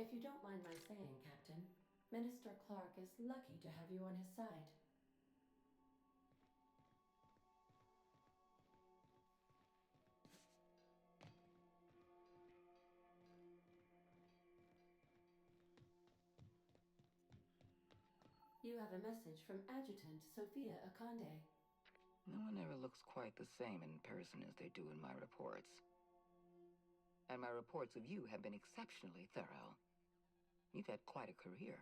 If you don't mind my saying, Captain, Minister Clark is lucky to have you on his side. You have a message from Adjutant Sophia Akande. No one ever looks quite the same in person as they do in my reports. And my reports of you have been exceptionally thorough. You've had quite a career.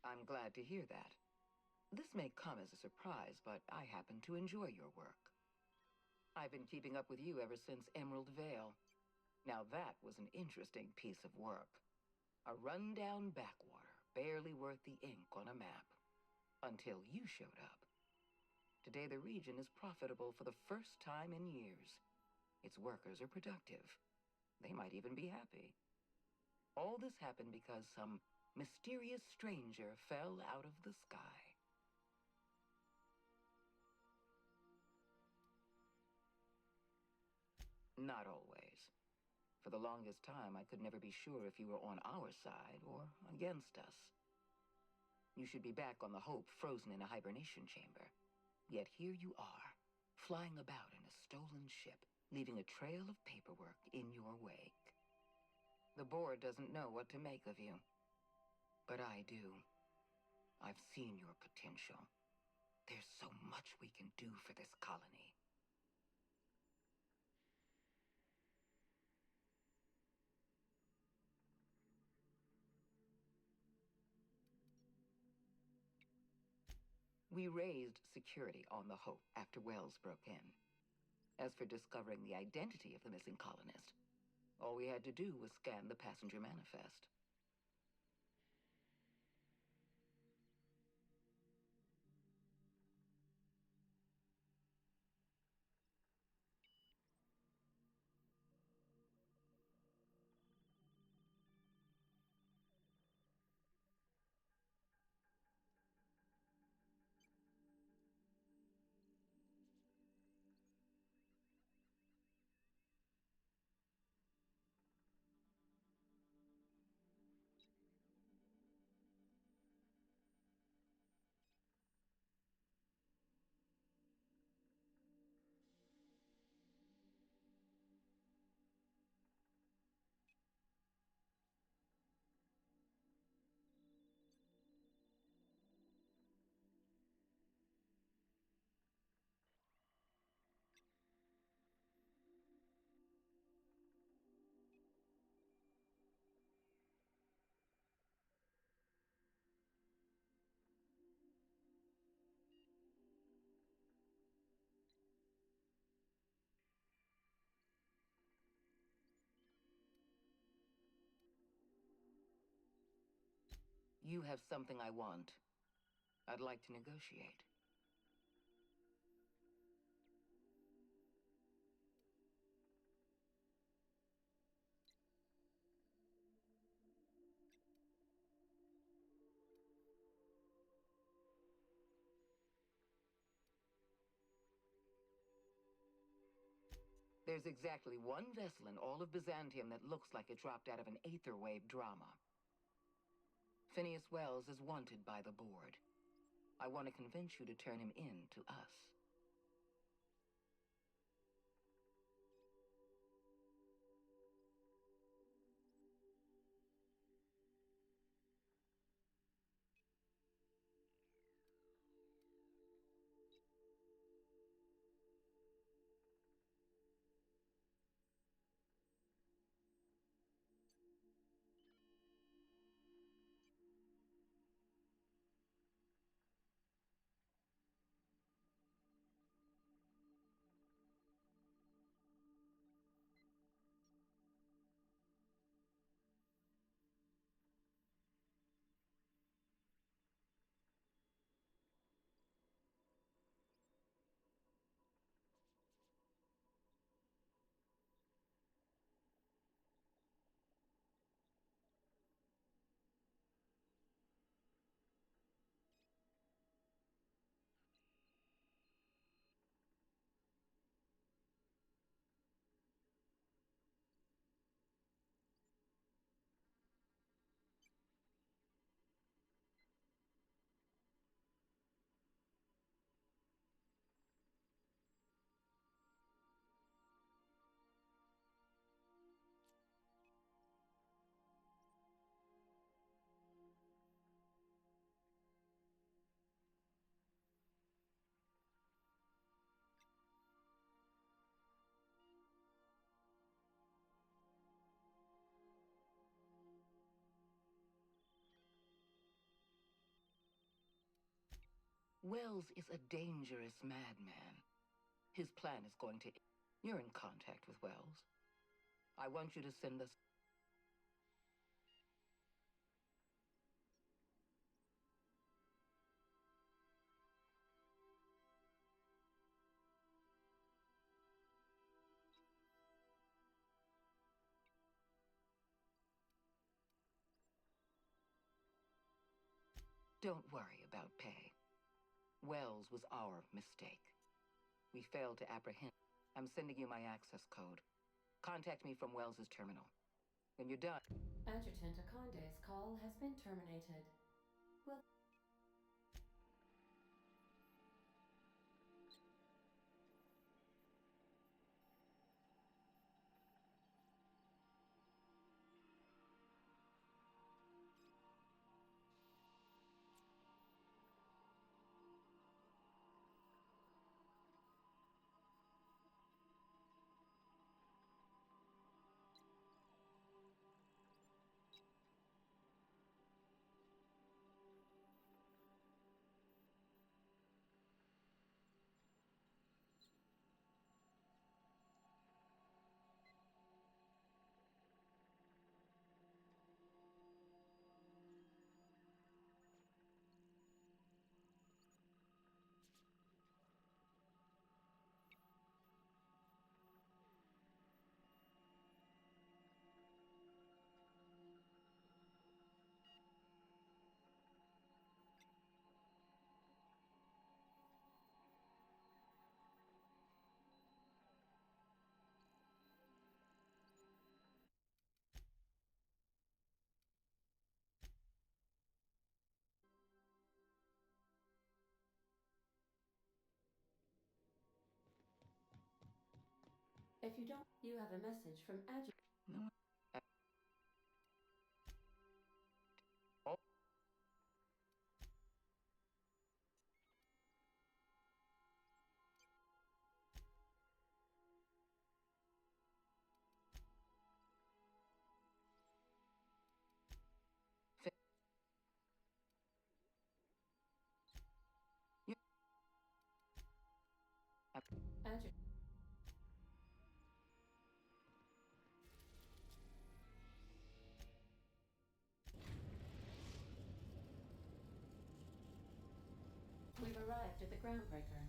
I'm glad to hear that. This may come as a surprise, but I happen to enjoy your work. I've been keeping up with you ever since Emerald Vale. Now that was an interesting piece of work. A rundown backwater, barely worth the ink on a map. Until you showed up. Today the region is profitable for the first time in years. Its workers are productive. They might even be happy. All this happened because some mysterious stranger fell out of the sky. Not always. For the longest time, I could never be sure if you were on our side or against us. You should be back on the Hope, frozen in a hibernation chamber. Yet here you are, flying about in a stolen ship, leaving a trail of paperwork in your wake. The board doesn't know what to make of you. But I do. I've seen your potential. There's so much we can do for this colony. We raised security on the Hope after Wells broke in. As for discovering the identity of the missing colonist, all we had to do was scan the passenger manifest. You have something I want. I'd like to negotiate. There's exactly one vessel in all of Byzantium that looks like it dropped out of an Aetherwave drama. Phineas Wells is wanted by the board. I want to convince you to turn him in to us. Wells is a dangerous madman. His plan is going to... You're in contact with Wells. I want you to send us... Don't worry about pay. Wells was our mistake. We failed to apprehend. I'm sending you my access code. Contact me from Wells's terminal. When you're done... Adjutant Akonde's call has been terminated. Well, if you don't, you have a message from Adjutant. No. Oh. Adjutant. We've arrived at the Groundbreaker.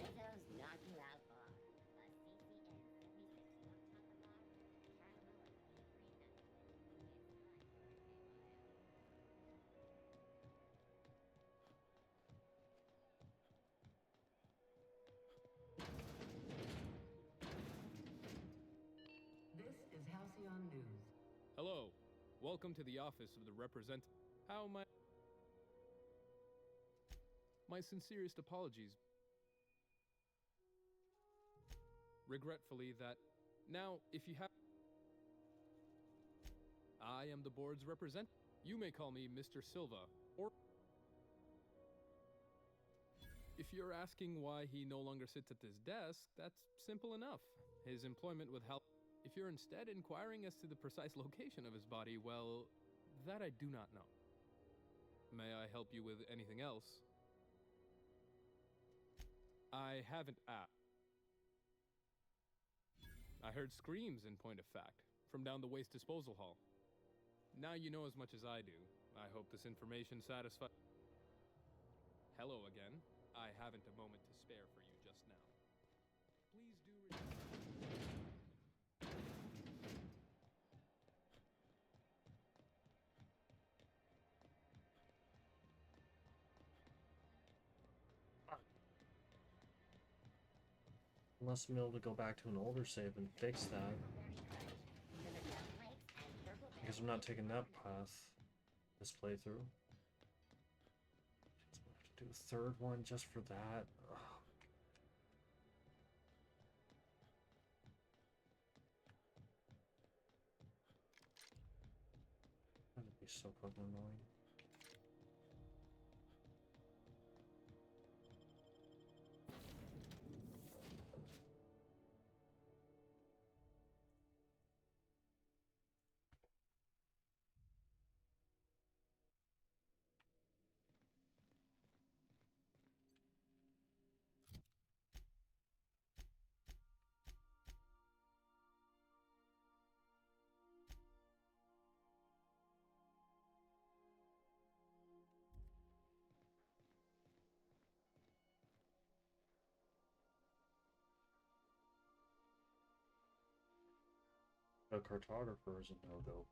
Rizzo's Knockout Bar, a CCN that This is Halcyon News. Hello. Welcome to the office of the representative. How my sincerest apologies. Regretfully that now if you have I am the board's representative. You may call me Mr. Silva, or if you're asking why he no longer sits at this desk, that's simple enough. His employment with Hal. If you're instead inquiring as to the precise location of his body, well, that I do not know. May I help you with anything else? I haven't asked. I heard screams, in point of fact, from down the waste disposal hall. Now you know as much as I do. I hope this information satisfies. Hello again. I haven't a moment to spare for you just now. Please do. Unless I'm able to go back to an older save and fix that. guess I'm not taking that path this playthrough. Guess we'll have to do a third one just for that. Ugh. That would be so fucking annoying. The cartographer is a no-go.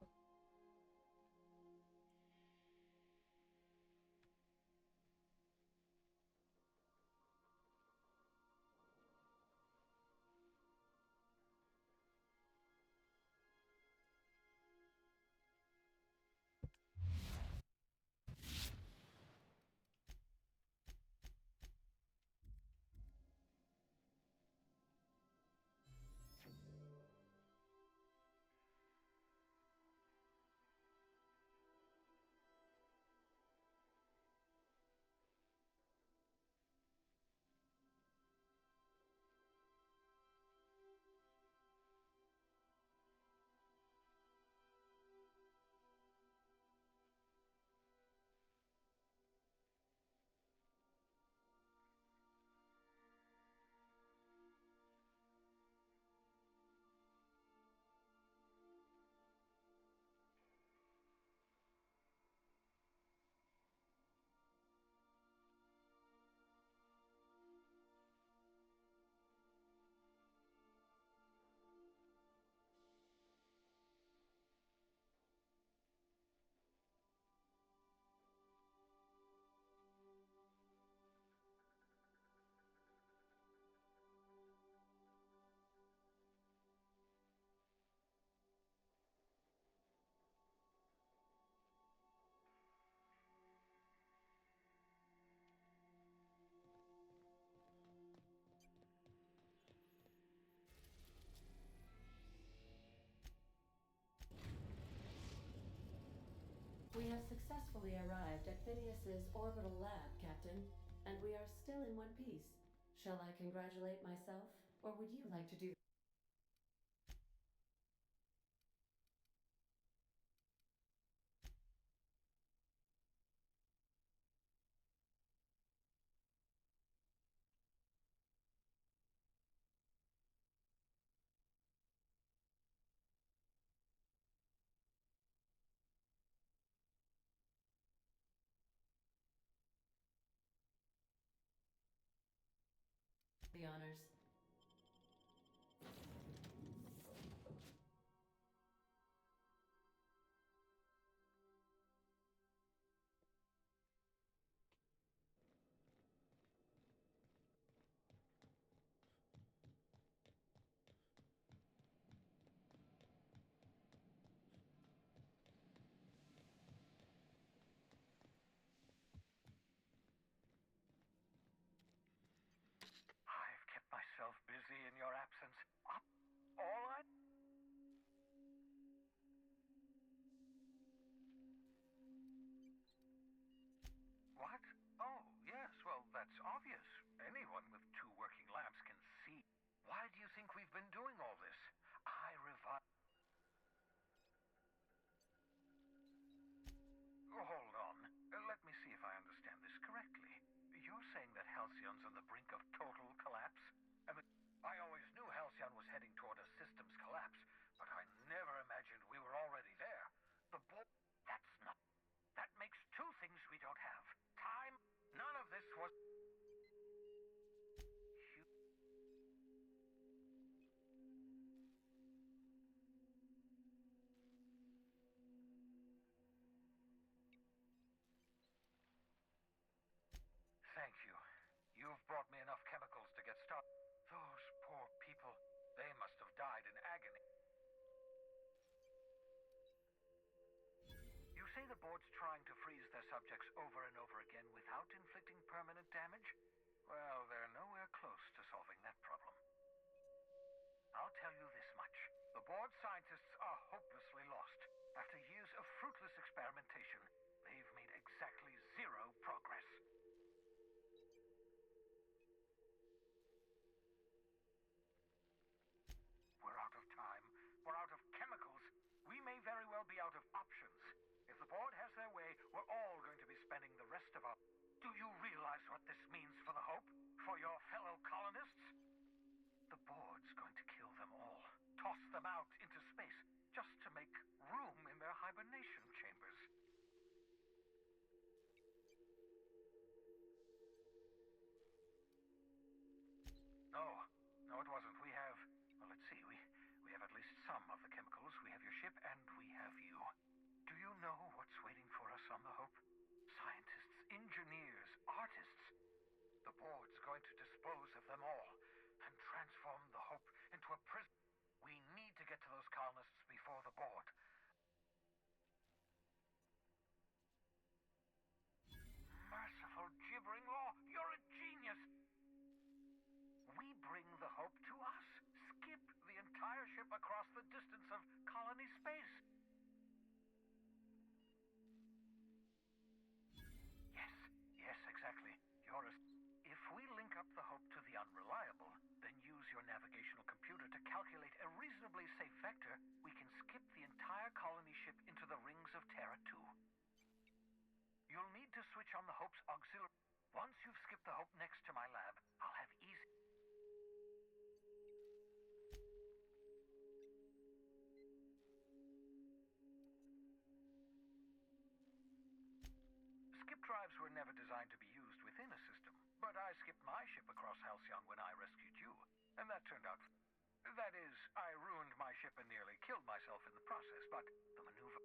We have successfully arrived at Phineas's orbital lab, Captain, and we are still in one piece. Shall I congratulate myself, or would you like to do? The honors. I've kept myself busy in your absence. All I... What? Oh, yes, well, that's obvious. Anyone with two working labs can see. Why do you think we've been doing all this? I revive... Hold on. Let me see if I understand this correctly. You're saying that Halcyon's on the brink of total collapse? I always knew Halcyon was heading toward a systems collapse, but I never imagined we were already there. That's not... That makes two things we don't have. Time. None of this was... Thank you. You've brought me enough chemical... board's trying to freeze their subjects over and over again without inflicting permanent damage? Well, they're nowhere close to solving that problem. I'll tell you this much. The board scientists are hopelessly lost. After years of fruitless experimentation, they've made exactly zero progress. We're out of time. We're out of chemicals. We may very well be out of options. If the board has their way, we're all going to be spending the rest of our... Do you realize what this means for the Hope? For your fellow colonists? The board's going to kill them all. Toss them out into space, just to make room in their hibernation chambers. No, no it wasn't. We have... Well, let's see. We have at least some of the chemicals. We have your ship, and we have you. Do you know what's waiting for us on the Hope? Scientists, engineers, artists. The board's going to dispose of them all and transform the Hope into a prison. We need to get to those colonists before the board. Merciful gibbering law! You're a genius! We bring the Hope to us. Skip the entire ship across the distance of colony space. Yes, exactly. If we link up the Hope to the Unreliable, then use your navigational computer to calculate a reasonably safe vector, we can skip the entire colony ship into the rings of Terra 2. You'll need to switch on the Hope's auxiliary. Once you've skipped the Hope next to my lab, I'll have easy... Skip drives were never designed to be used within a system, but I skipped my ship across Halcyon when I rescued you, and that turned out... That is, I ruined my ship and nearly killed myself in the process, but the maneuver...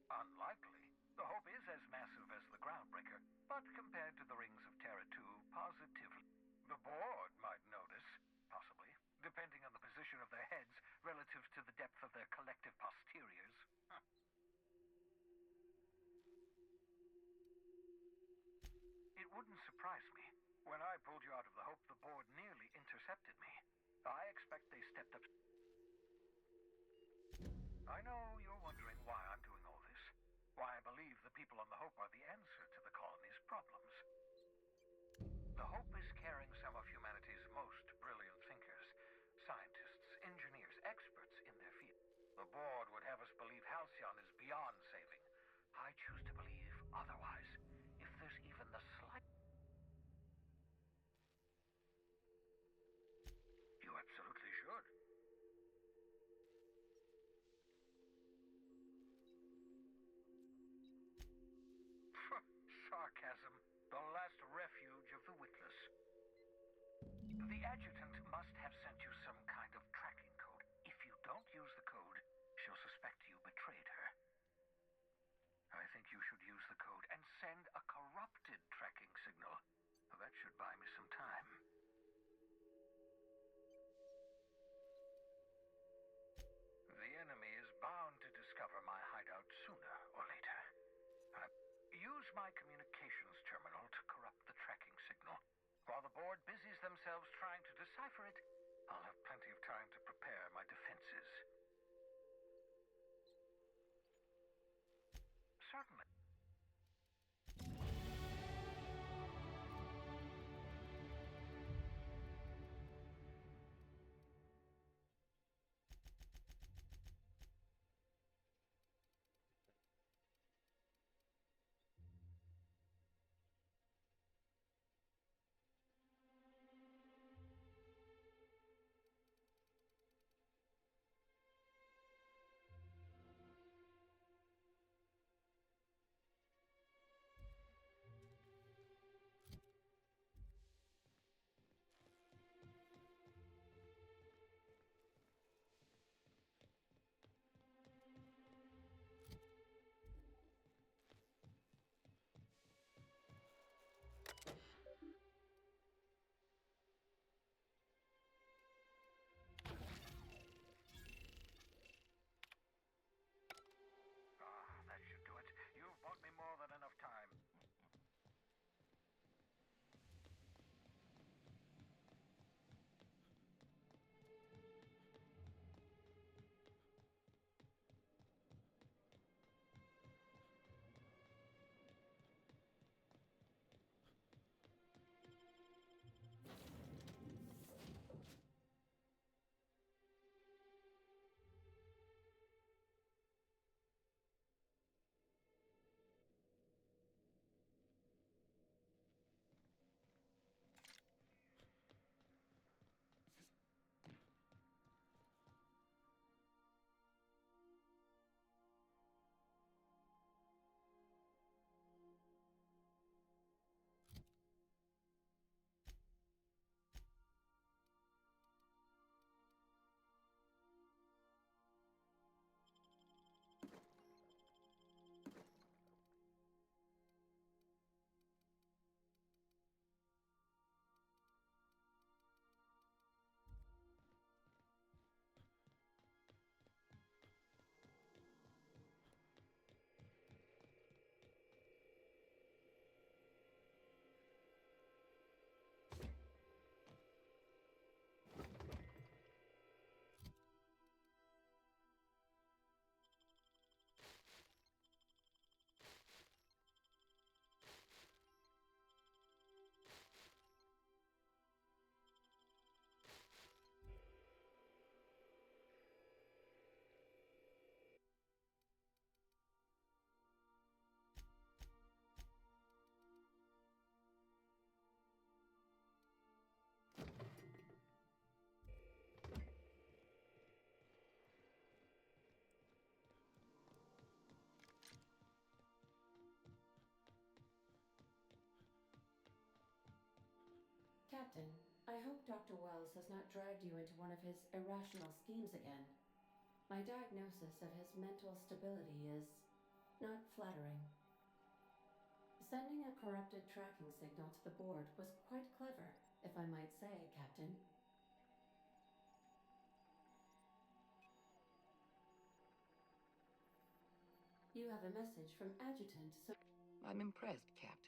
Unlikely. The Hope is as massive as the Groundbreaker, but compared to the rings of Terra 2, positively. The board might notice, possibly, depending on the position of their heads relative to the depth of their collective posteriors. It wouldn't surprise me. When I pulled you out of the Hope, the board nearly intercepted me. I expect they stepped up... I know you're wondering why I'm doing all this. Why I believe the people on the Hope are the answer to the colony's problems. The Hope is carrying some of humanity's most brilliant thinkers, scientists, engineers, experts in their field. The board would have us believe Halcyon is beyond saving. I choose to believe otherwise. If there's even the slight... You absolutely should. Sarcasm, the last refuge of the witless. The adjutant must have sent you some kind of tracking code. If you don't use the code, she'll suspect you betrayed her. I think you should use the code and send a corrupted tracking signal. That should buy me some time. The enemy is bound to discover my hideout sooner or later. Use my communications terminal to corrupt the tracking signal. While the board busies themselves trying to decipher it, I'll have plenty of time to prepare my defenses. Certainly. Captain, I hope Dr. Wells has not dragged you into one of his irrational schemes again. My diagnosis of his mental stability is not flattering. Sending a corrupted tracking signal to the board was quite clever, if I might say, Captain. You have a message from Adjutant, so... I'm impressed, Captain.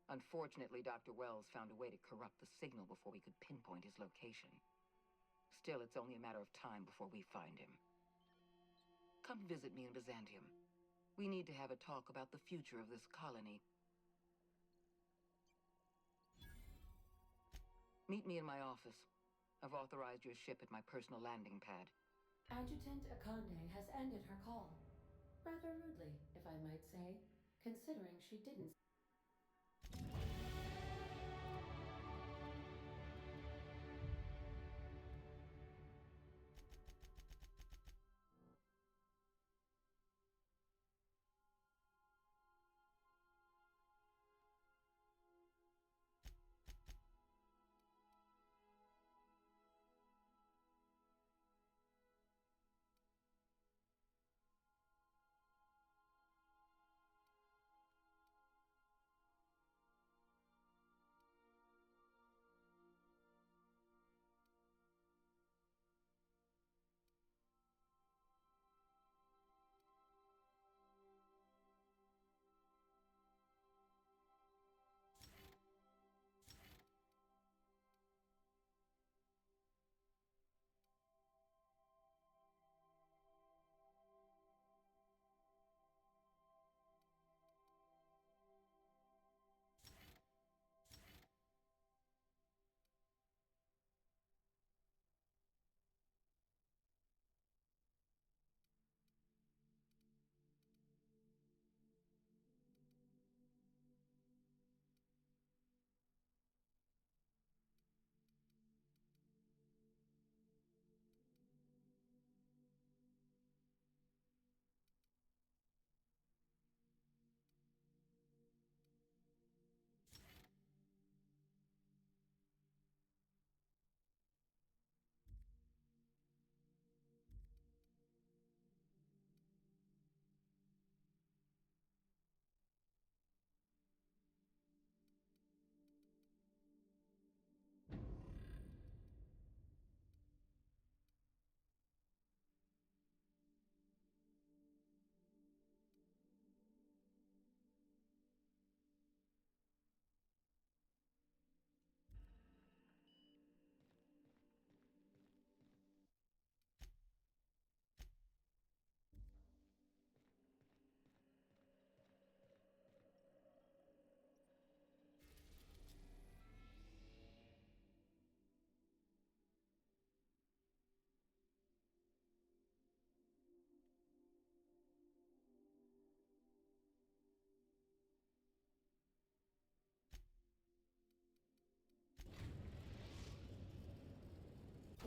Unfortunately, Dr. Wells found a way to corrupt the signal before we could pinpoint his location. Still, it's only a matter of time before we find him. Come visit me in Byzantium. We need to have a talk about the future of this colony. Meet me in my office. I've authorized your ship at my personal landing pad. Adjutant Akande has ended her call. Rather rudely, if I might say, considering she didn't.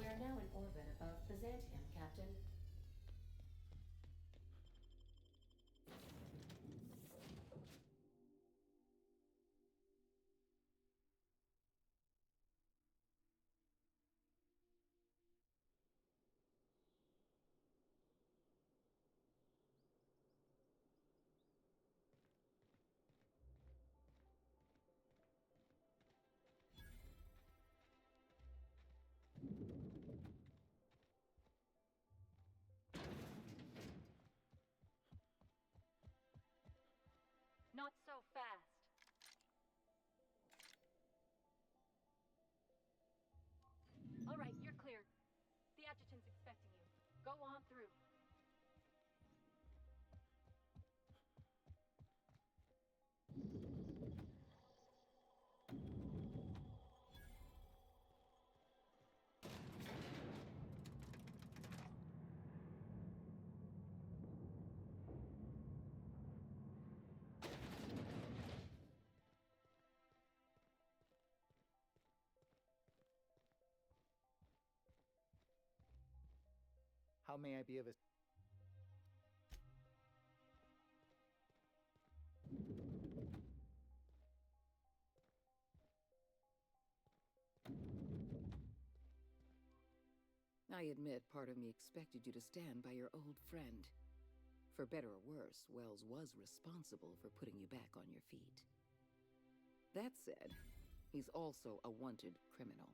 We are now in orbit above Byzantium, Captain. Not so fast. All right, you're cleared. The adjutant's expecting you. Go on through. How may I be of assistance? I admit part of me expected you to stand by your old friend. For better or worse, Wells was responsible for putting you back on your feet. That said, he's also a wanted criminal.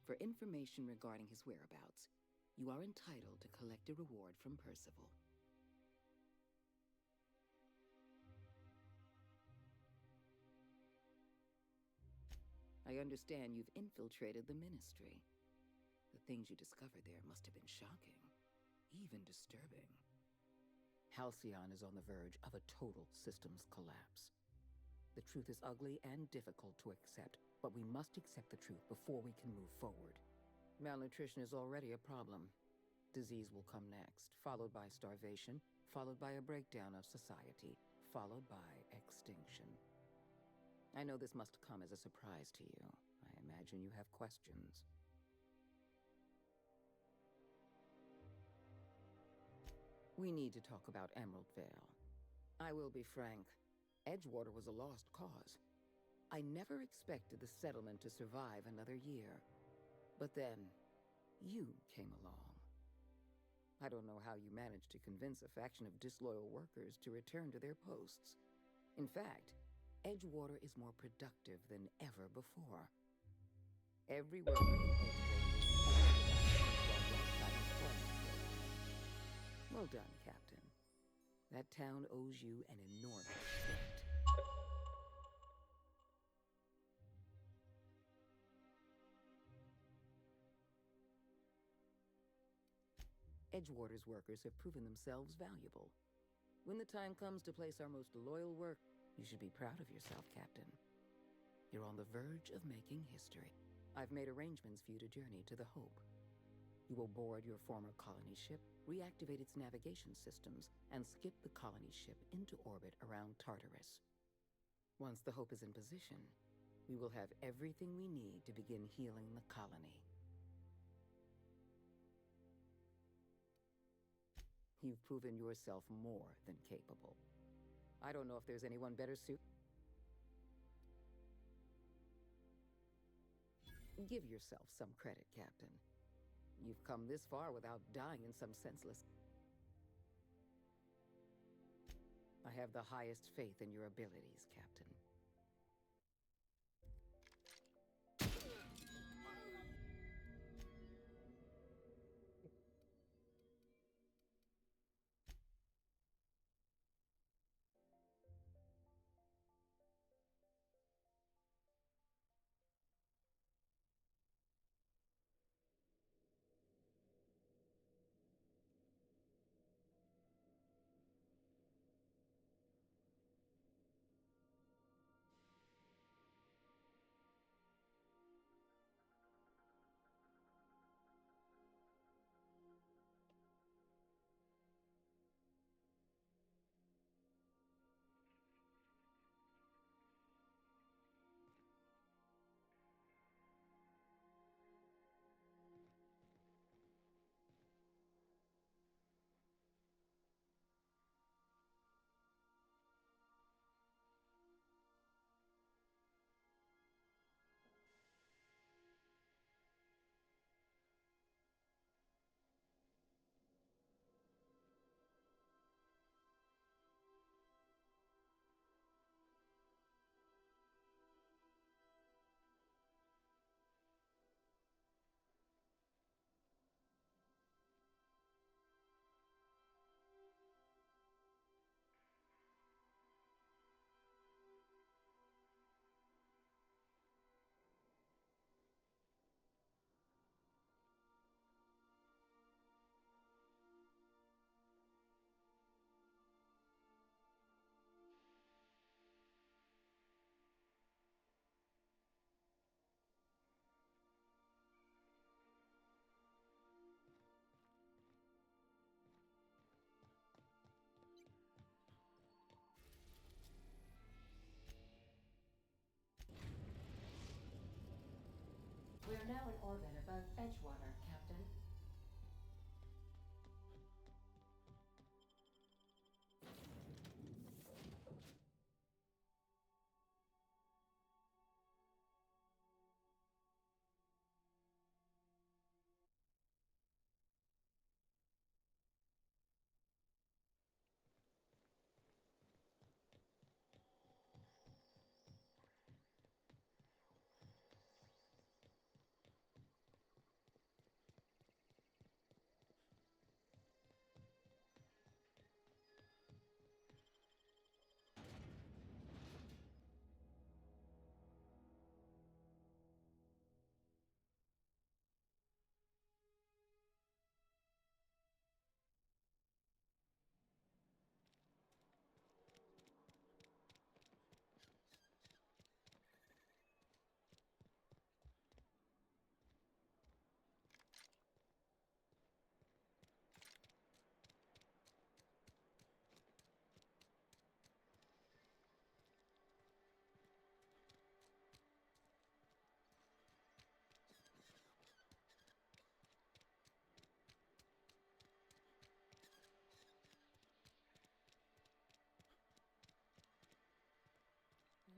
For information regarding his whereabouts, you are entitled to collect a reward from Percival. I understand you've infiltrated the Ministry. The things you discovered there must have been shocking, even disturbing. Halcyon is on the verge of a total systems collapse. The truth is ugly and difficult to accept, but we must accept the truth before we can move forward. Malnutrition is already a problem. Disease will come next, followed by starvation, followed by a breakdown of society, followed by extinction. I know this must come as a surprise to you. I imagine you have questions. We need to talk about Emerald Vale. I will be frank. Edgewater was a lost cause. I never expected the settlement to survive another year. But then, you came along. I don't know how you managed to convince a faction of disloyal workers to return to their posts. In fact, Edgewater is more productive than ever before. Every worker in Edgewater well done, Captain. That town owes you an enormous debt. Edgewater's workers have proven themselves valuable. When the time comes to place our most loyal work, you should be proud of yourself, Captain. You're on the verge of making history. I've made arrangements for you to journey to the Hope. You will board your former colony ship, reactivate its navigation systems, and skip the colony ship into orbit around Tartarus. Once the Hope is in position, we will have everything we need to begin healing the colony. You've proven yourself more than capable. I don't know if there's anyone better suited. Give yourself some credit, Captain. You've come this far without dying in some senseless... I have the highest faith in your abilities, Captain. We are now in orbit above Edgewater, Captain.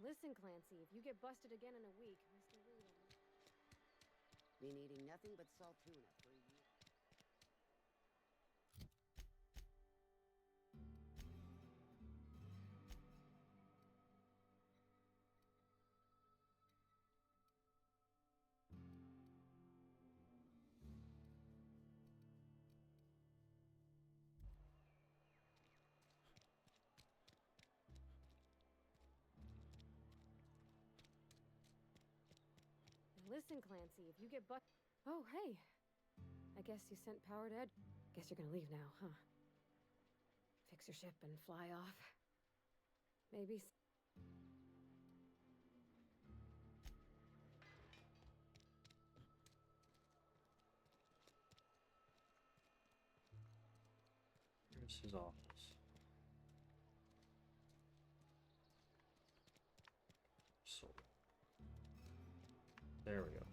Listen, Clancy, if you get busted again in a week, Mr. Reed will... Been eating nothing but salt tuna for a year. Listen, Clancy, if you get Oh, hey. I guess you sent power to Ed. Guess you're gonna leave now, huh? Fix your ship and fly off. Maybe... Here's his office. So there we go.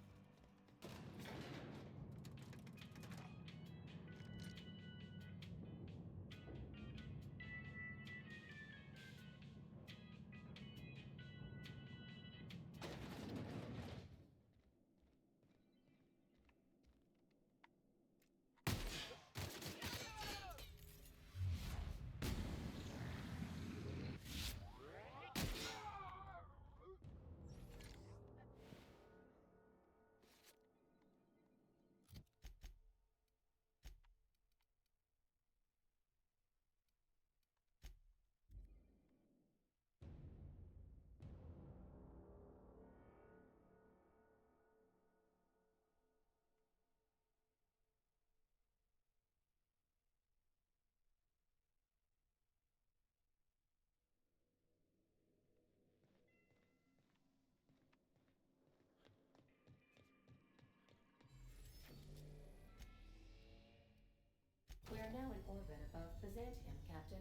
We are now in orbit above Byzantium, Captain.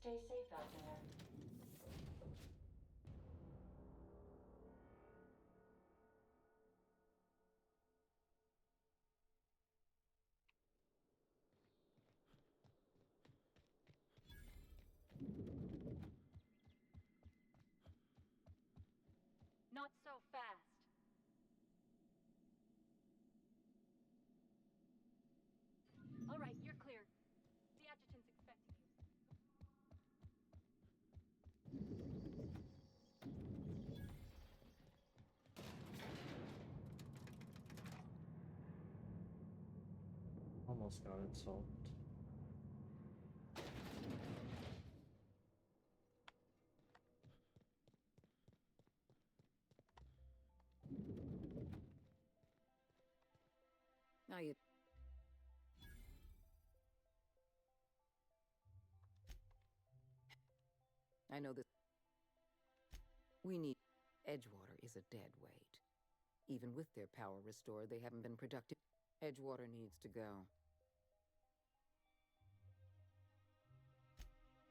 Stay safe out there. Not so fast. All right, you're clear. The adjutant's expecting you. Almost got it solved. Now you... I know this. We need... Edgewater is a dead weight. Even with their power restored, they haven't been productive. Edgewater needs to go.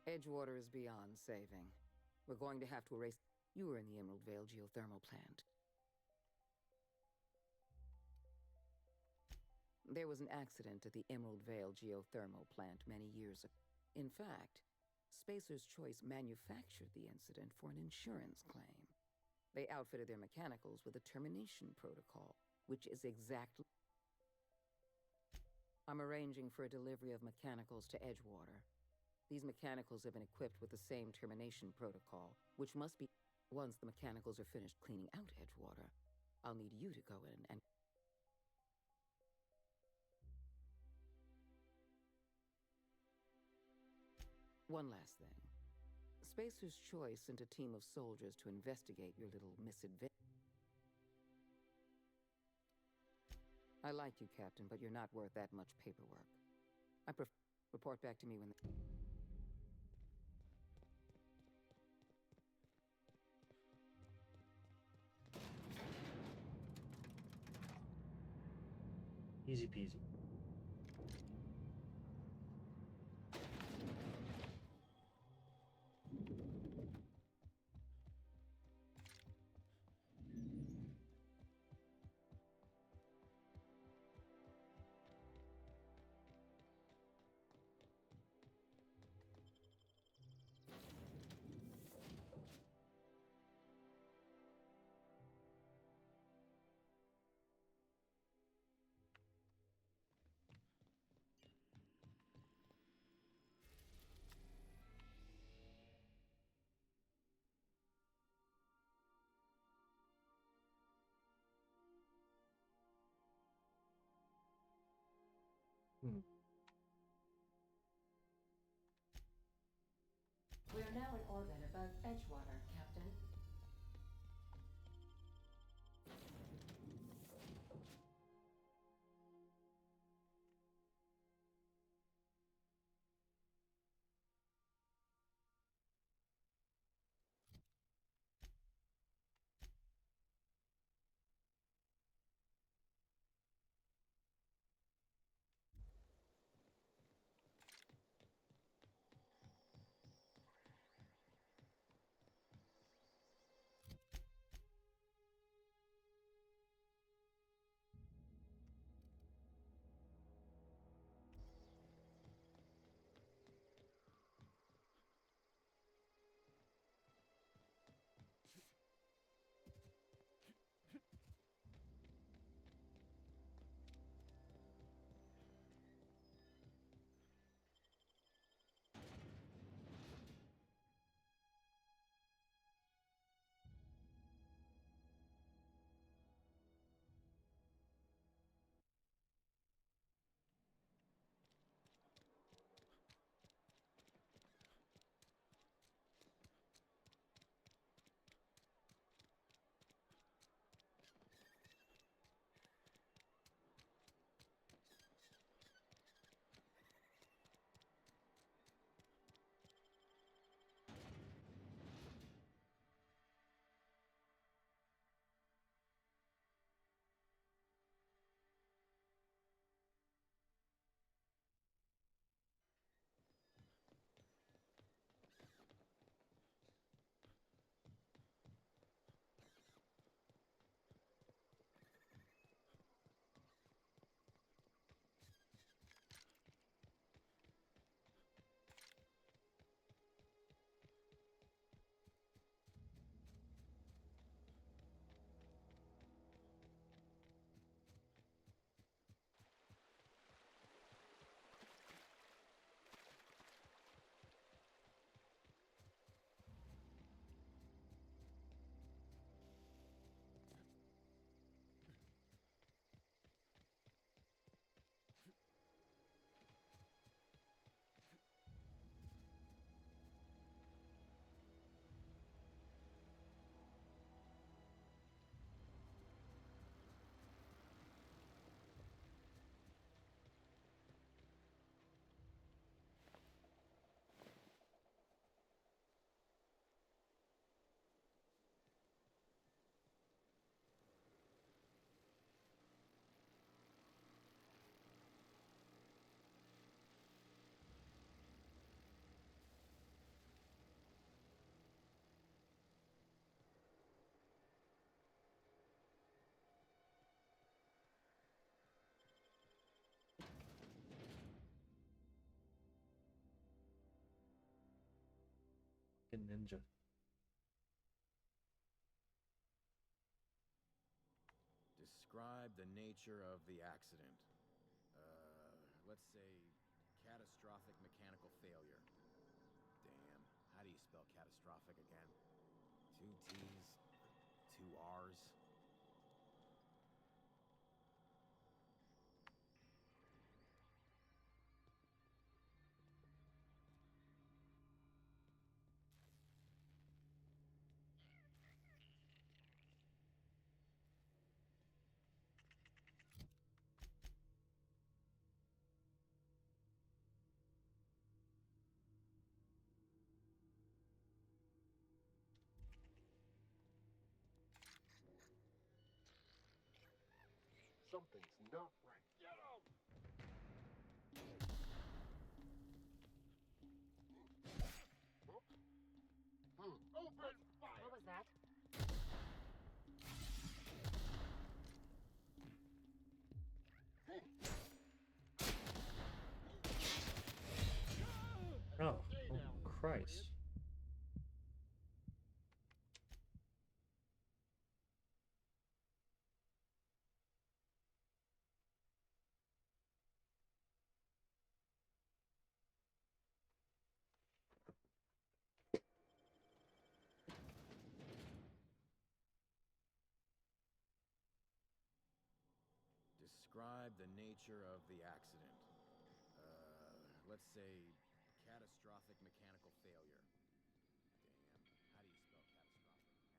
Edgewater is beyond saving. We're going to have to erase... You were in the Emerald Vale geothermal plant. There was an accident at the Emerald Vale geothermal plant many years ago. In fact, Spacer's Choice manufactured the incident for an insurance claim. They outfitted their mechanicals with a termination protocol, which is exactly... I'm arranging for a delivery of mechanicals to Edgewater. These mechanicals have been equipped with the same termination protocol, which must be... Once the mechanicals are finished cleaning out Edgewater, I'll need you to go in and... One last thing. Spacer's Choice sent a team of soldiers to investigate your little misadventure. I like you, Captain, but you're not worth that much paperwork. Report back to me when... Easy peasy. Hmm. We are now in orbit above Edgewater, Captain. Fucking ninja. Describe the nature of the accident. Let's say catastrophic mechanical failure. Damn, how do you spell catastrophic again? Two T's, two R's. Something's not right. Get him! Open fire! What was that? Oh, oh Christ. Describe the nature of the accident. let's say, catastrophic mechanical failure. Damn, how do you spell catastrophic?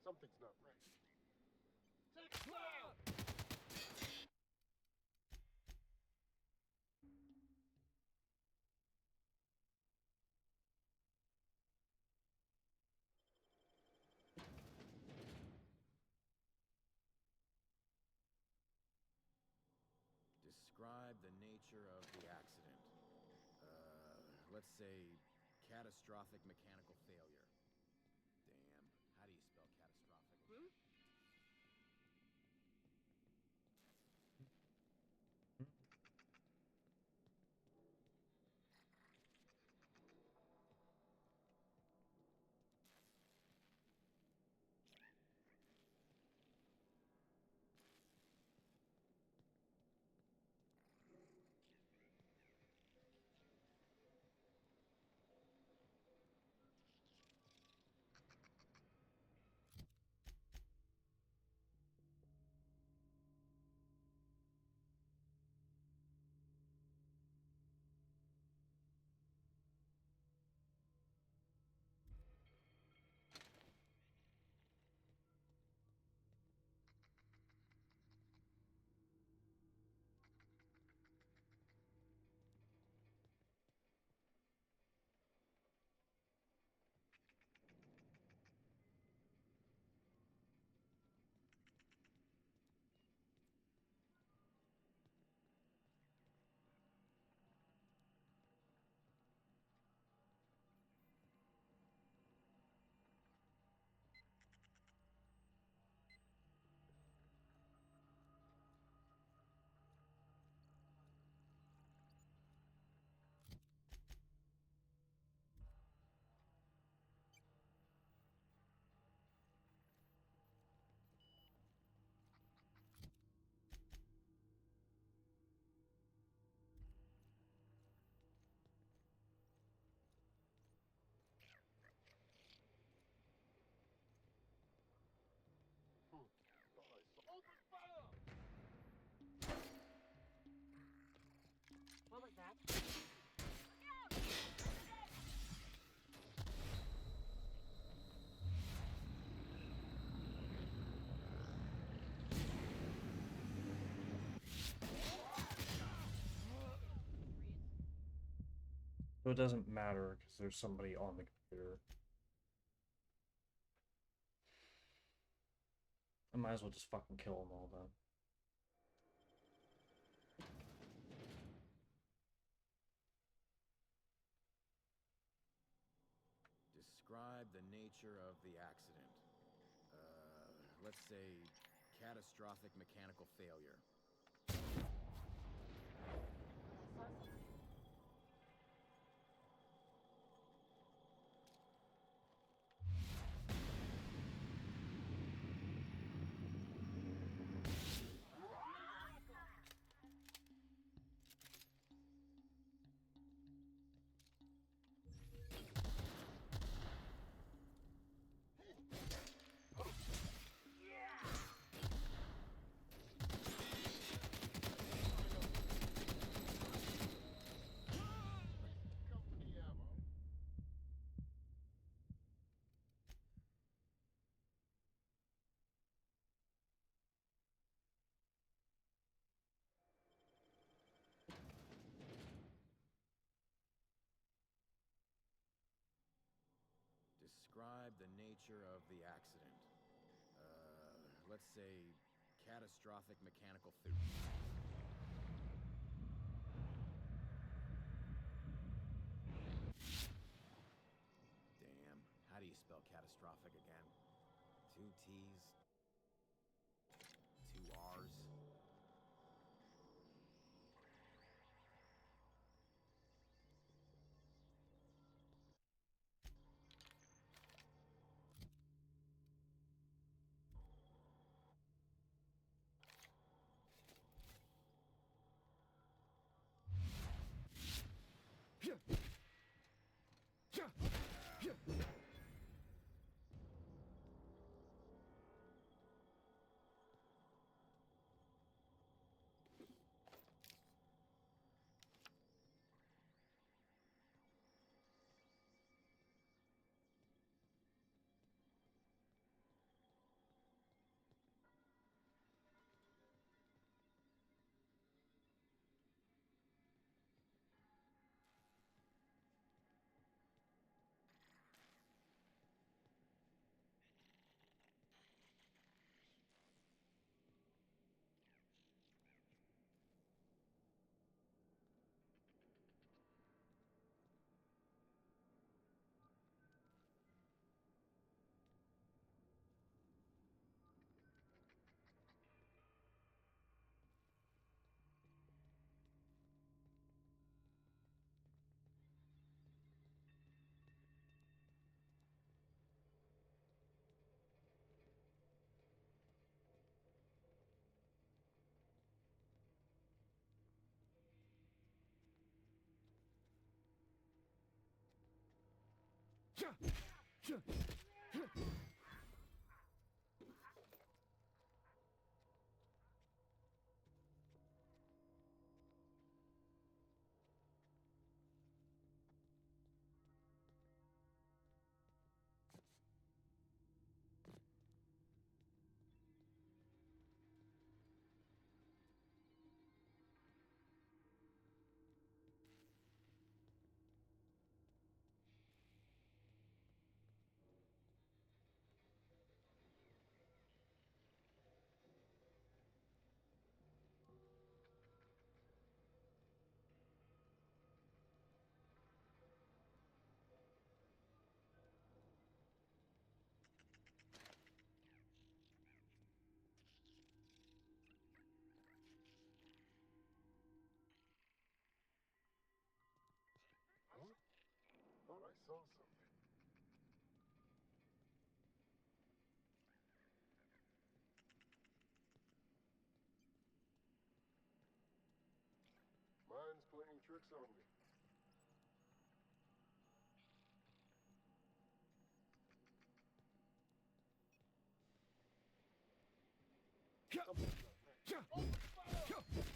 Something's not right. Take fire! Describe the nature of the accident. Let's say, catastrophic mechanical failure. Damn, how do you spell catastrophic? Open fire! What was that? So it doesn't matter because there's somebody on the computer. I might as well just fucking kill them all then. Describe the nature of the accident. Let's say, catastrophic mechanical failure. Company ammo. Describe the nature of the accident. let's say, catastrophic mechanical failure. Damn, how do you spell catastrophic again? 2 T's, 2 R's. Huh? Thought I saw something. Mine's playing tricks on me. Something's not right. Open fire! I'm jumping.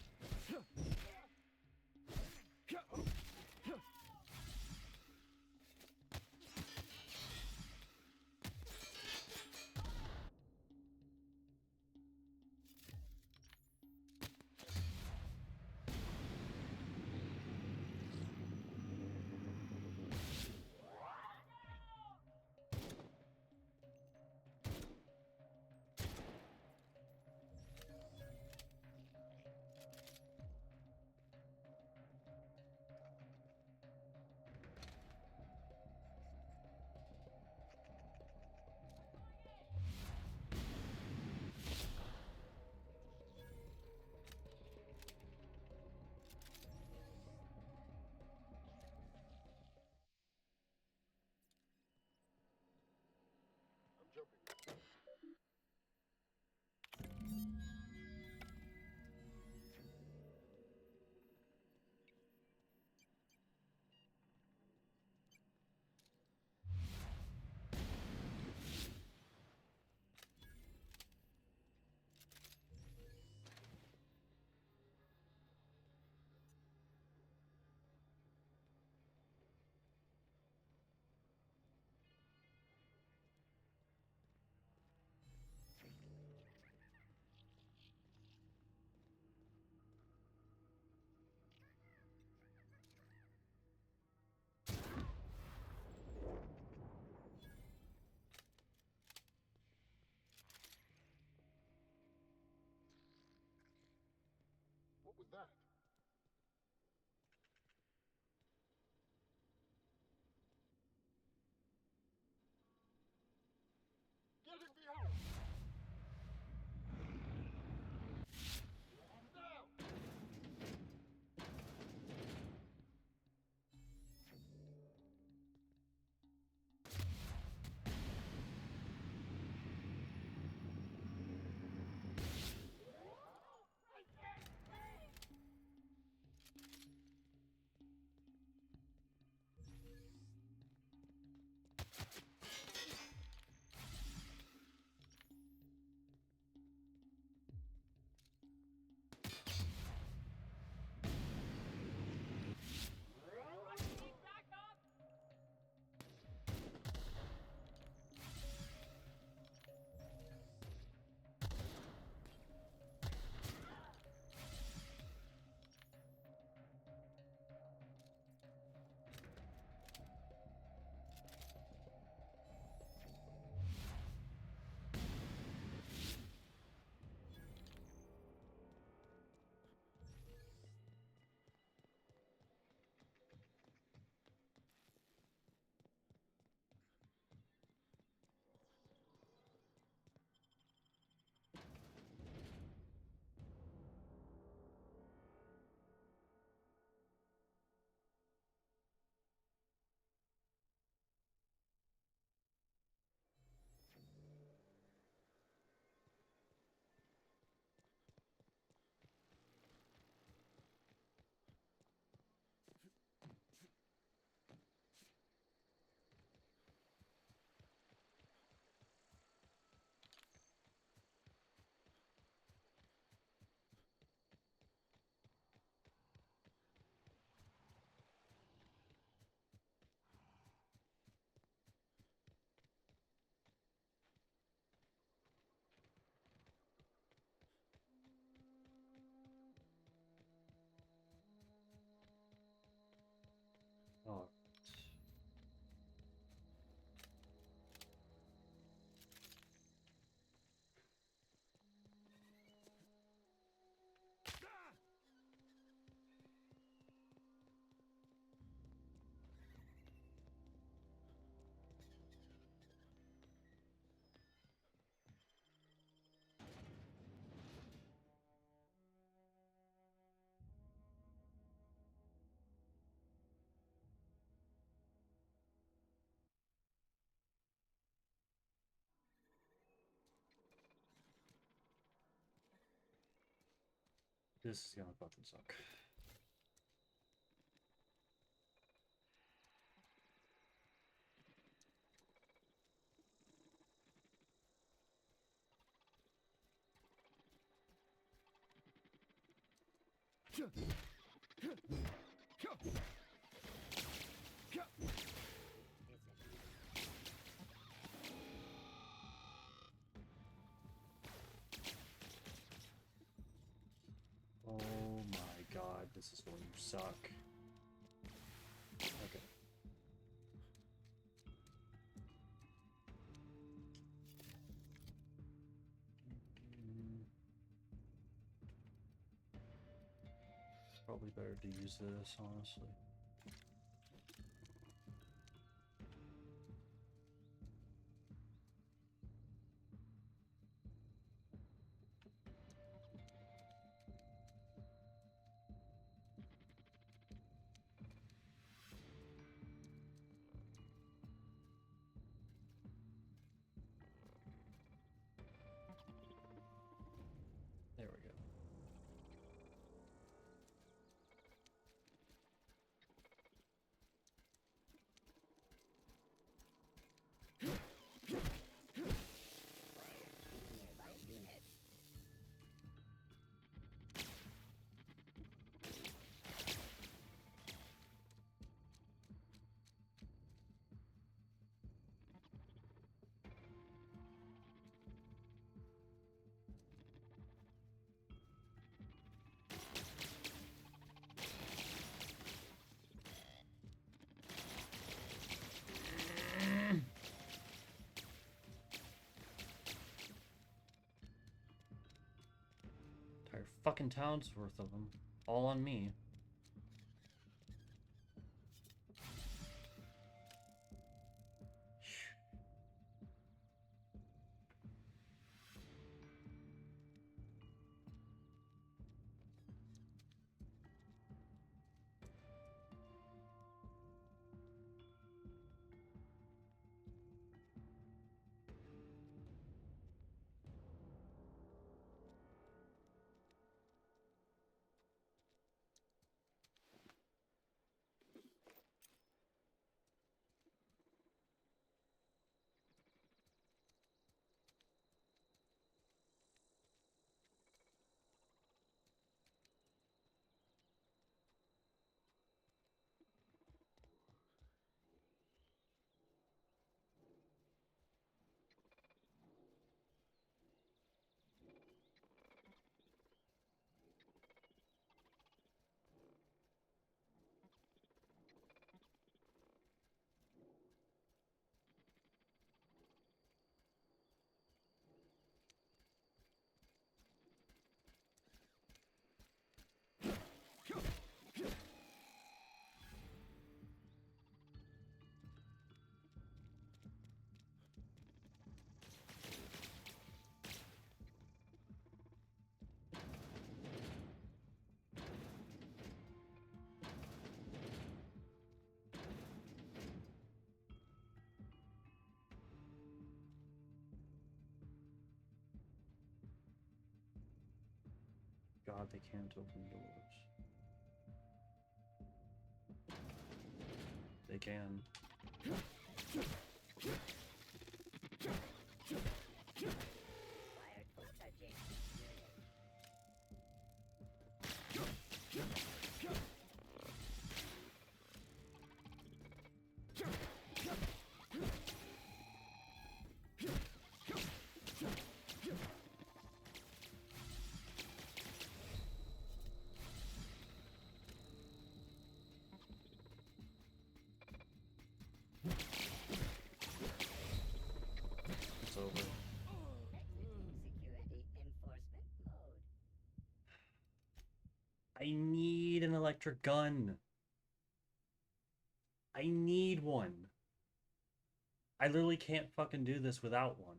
What was that? Get him behind! Now! Oh. This is gonna fucking suck. Oh my god, this is going to suck. Okay. Probably better to use this, honestly. There we go. Entire fucking town's worth of them. All on me. God, they can't open doors. They can. It's over. I need an electric gun. I need one. I literally can't fucking do this without one.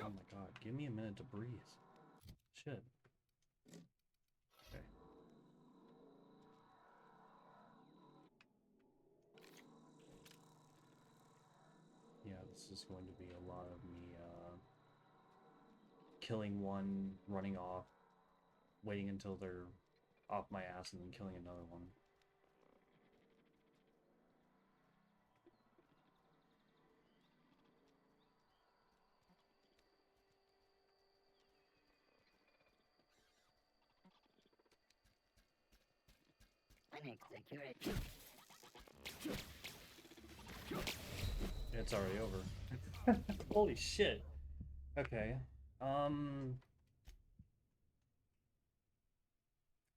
Oh my god, give me a minute to breathe. Shit. Okay. Yeah, this is going to be a lot of me, killing one, running off, waiting until they're off my ass, and then killing another one. It's already over. Holy shit. Okay.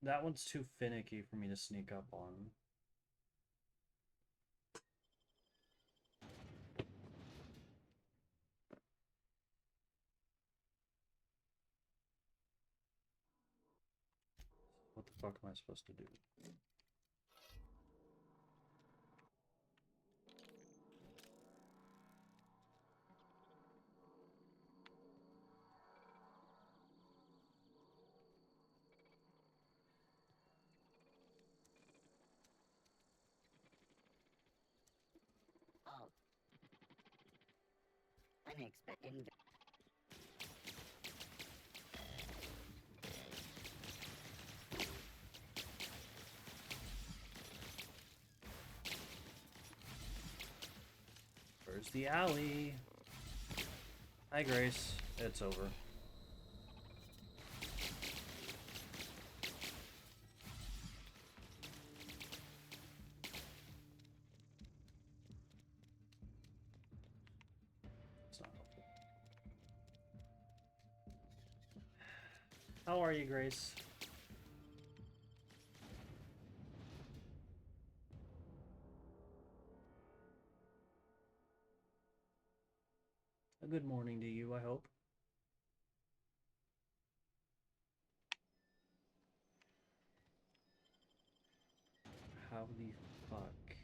That one's too finicky for me to sneak up on. What the fuck am I supposed to do? Unexpected. Where's the alley? Hi, Grace. It's over. How are you, Grace? A good morning to you, I hope. How the fuck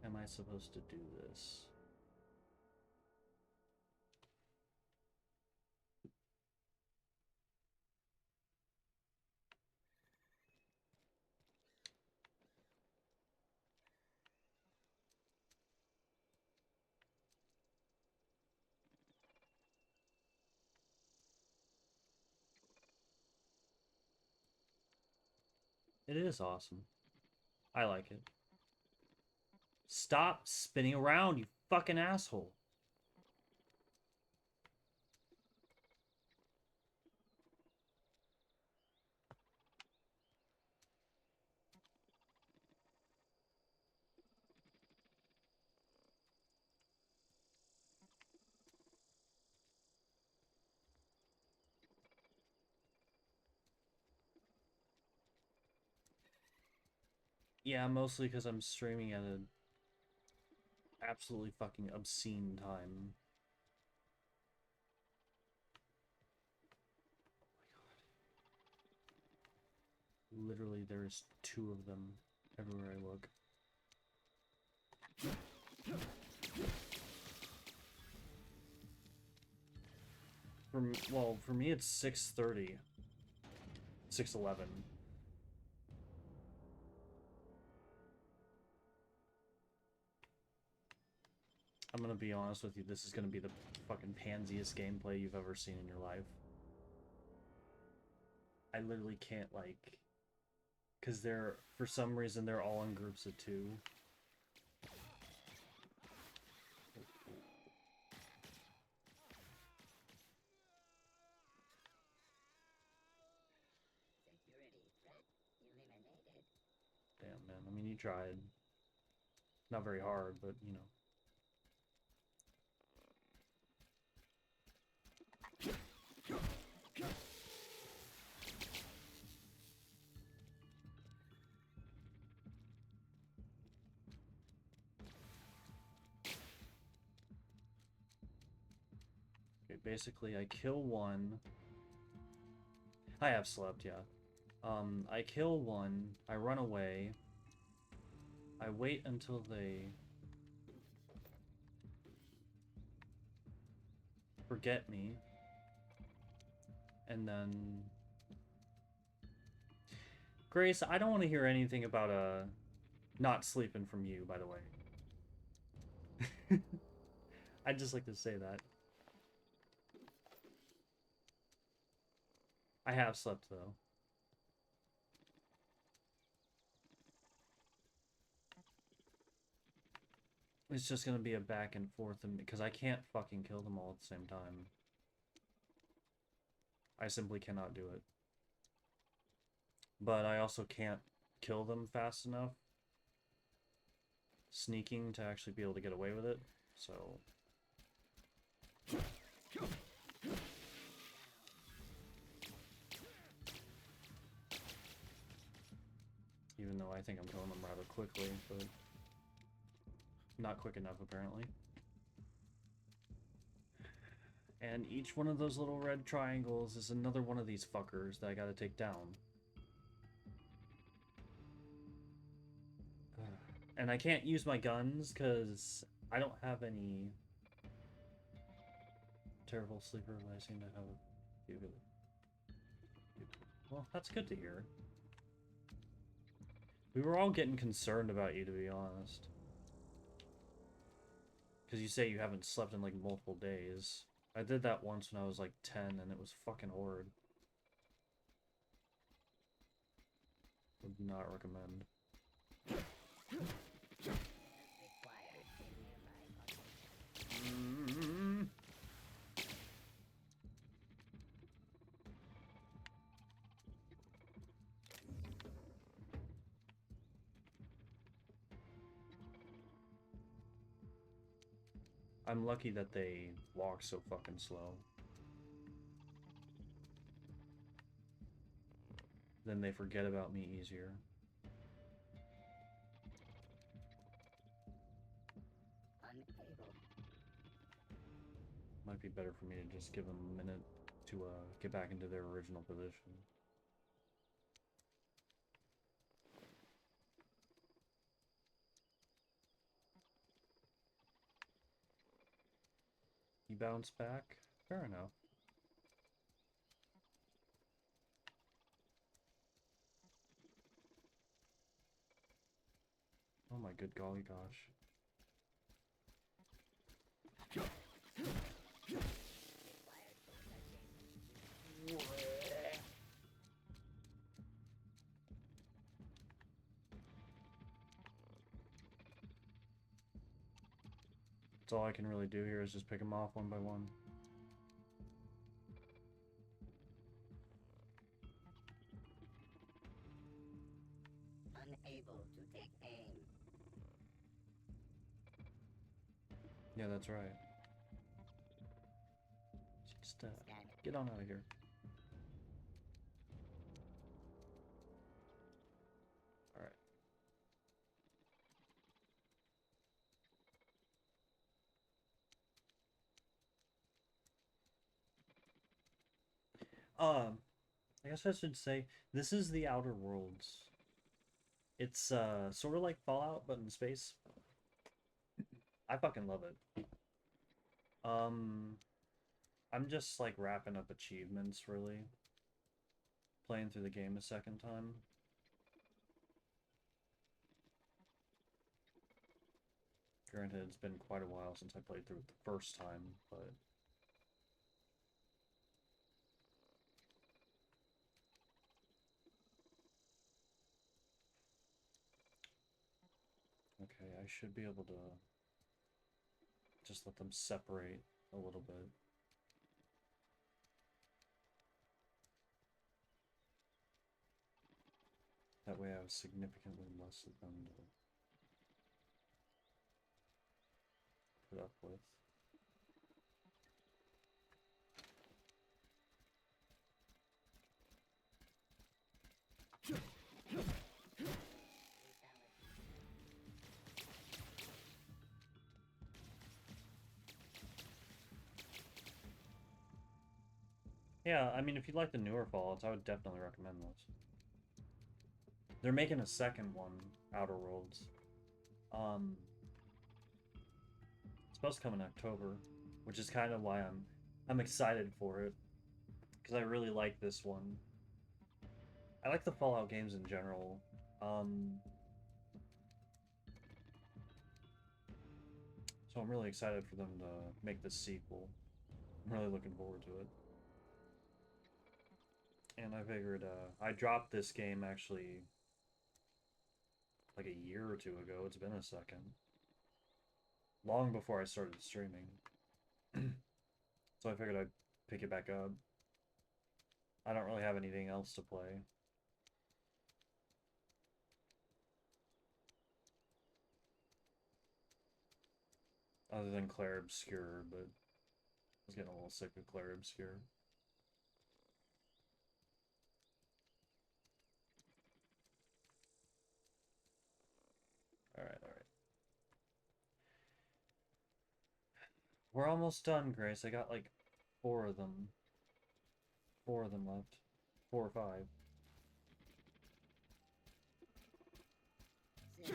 am I supposed to do this? It is awesome. I like it. Stop spinning around, you fucking asshole. Yeah, mostly because I'm streaming at an absolutely fucking obscene time. Literally, there's 2 of them everywhere I look. For me, it's 6:30. 6:11. I'm gonna be honest with you, this is gonna be the fucking pansiest gameplay you've ever seen in your life. I literally can't, like... Because for some reason, they're all in groups of 2. Damn, man. I mean, you tried. Not very hard, but, you know. Okay, basically, I kill one. I have slept, yeah. I kill one, I run away, I wait until they forget me, and then... Grace, I don't want to hear anything about, not sleeping from you, by the way. I'd just like to say that. I have slept, though. It's just gonna be a back and forth, because I can't fucking kill them all at the same time. I simply cannot do it. But I also can't kill them fast enough. Sneaking to actually be able to get away with it, so... Even though I think I'm killing them rather quickly, but... Not quick enough, apparently. And each one of those little red triangles is another one of these fuckers that I gotta take down. And I can't use my guns, because I don't have any... Terrible sleeper, but I seem to have a few good... Well, that's good to hear. We were all getting concerned about you, to be honest. Because you say you haven't slept in, like, multiple days. I did that once when I was, like, 10, and it was fucking horrid. Would not recommend. I'm lucky that they walk so fucking slow. then they forget about me easier. Unable. Might be better for me to just give them a minute to get back into their original position. He bounced back? Fair enough. Oh my good golly gosh. That's all I can really do here is just pick them off one by one. Unable to take aim. Yeah, that's right. Just get on out of here. Alright. I guess I should say, this is the Outer Worlds. It's sort of like Fallout, but in space. I fucking love it. I'm just like wrapping up achievements, really. Playing through the game a second time. Granted, it's been quite a while since I played through it the first time, but... Okay, I should be able to just let them separate a little bit. That way I have significantly less of them to put up with. Yeah, I mean, if you like the newer Fallouts, I would definitely recommend those. They're making a second one, Outer Worlds. It's supposed to come in October, which is kind of why I'm excited for it, because I really like this one. I like the Fallout games in general. So I'm really excited for them to make this sequel. I'm really looking forward to it. And I figured, I dropped this game actually like a year or two ago. It's been a second. Long before I started streaming. So I figured I'd pick it back up. I don't really have anything else to play. Other than Clair Obscur, but I was getting a little sick of Clair Obscur. Alright. We're almost done, Grace. I got like 4 of them. 4 of them left. 4 or 5. Do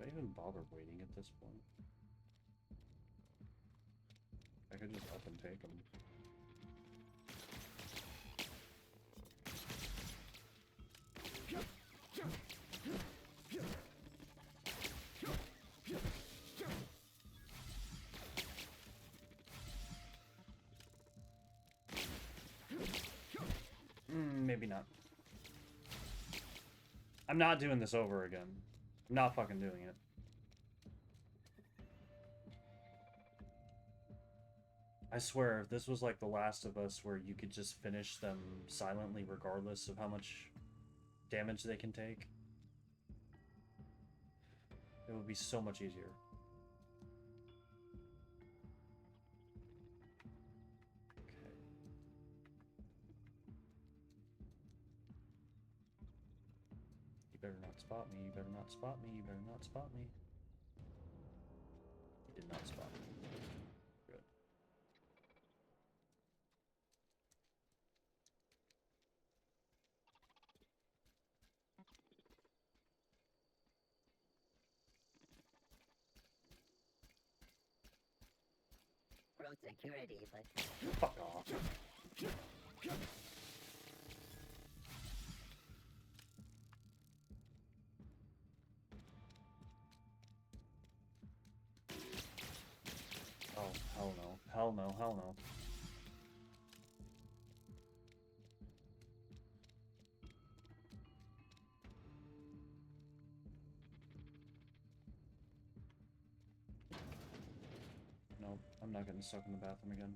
I even bother waiting at this point? I could just up and take them. Maybe not. I'm not doing this over again. I'm not fucking doing it. I swear, if this was like The Last of Us where you could just finish them silently regardless of how much damage they can take, it would be so much easier. better not spot me. You better not spot me. You better not spot me. You did not spot me. Good. Road security, but... Fuck off. Oh, hell no. Hell no, hell no. No, I'm not getting stuck in the bathroom again.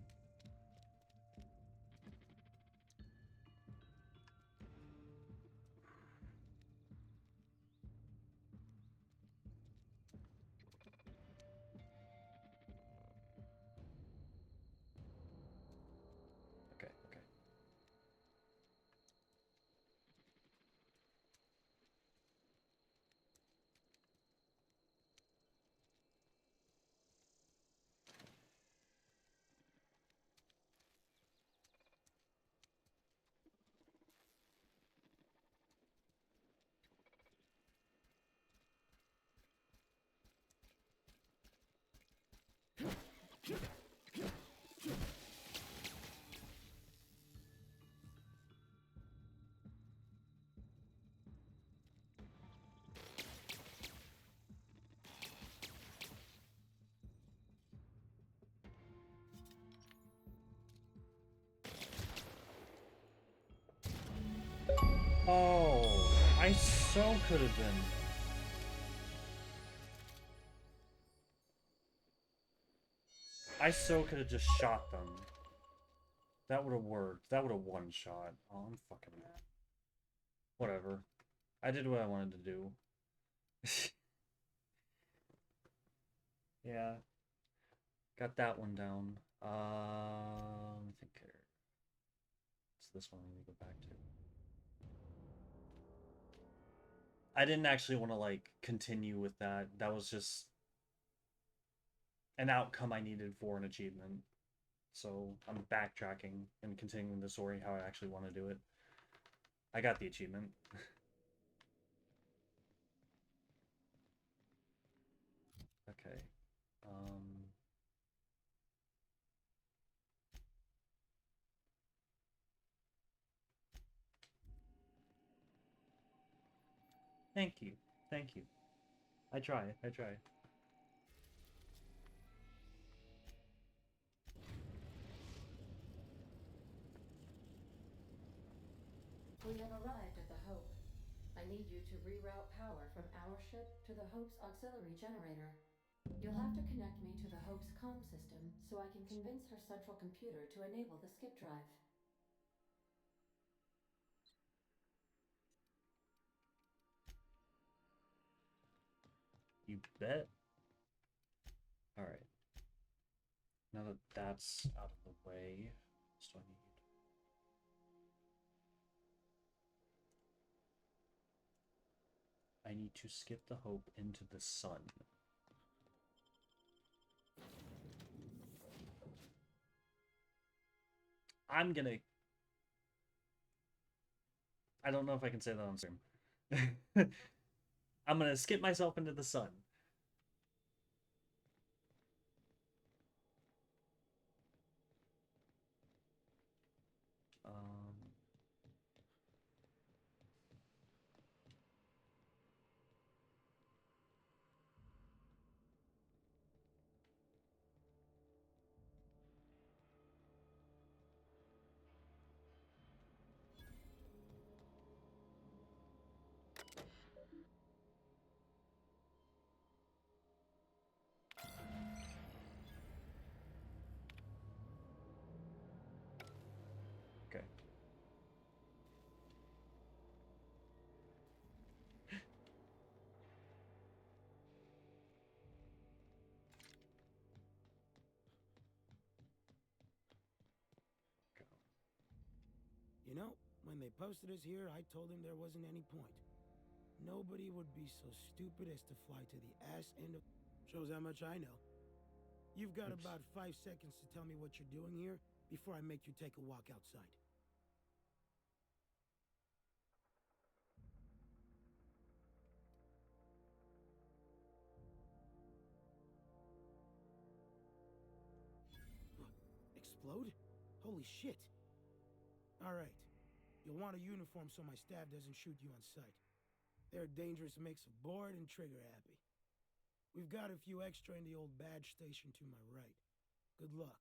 Okay, okay. Oh, I so could have been. I so could have just shot them. That would have worked. That would have one shot. Oh, I'm fucking mad. Whatever. I did what I wanted to do. Yeah. Got that one down. Let me think here. It's this one we need to go back to. I didn't actually want to, like, continue with that. That was just an outcome I needed for an achievement. So I'm backtracking and continuing the story how I actually want to do it. I got the achievement. Okay. Thank you. Thank you. I try. I try. We have arrived at the Hope. I need you to reroute power from our ship to the Hope's auxiliary generator. You'll have to connect me to the Hope's comm system so I can convince her central computer to enable the skip drive. You bet. Alright. Now that that's out of the way, what do I need? I need to skip the Hope into the sun. I'm gonna... I don't know if I can say that on stream. I'm gonna skip myself into the sun. Okay. You know, when they posted us here, I told them there wasn't any point. Nobody would be so stupid as to fly to the ass end of... Shows how much I know. You've got Oops. about 5 seconds to tell me what you're doing here before I make you take a walk outside. Explode? Holy shit. Alright. You'll want a uniform so my staff doesn't shoot you on sight. They're a dangerous mix of bored and trigger happy. We've got a few extra in the old badge station to my right. Good luck.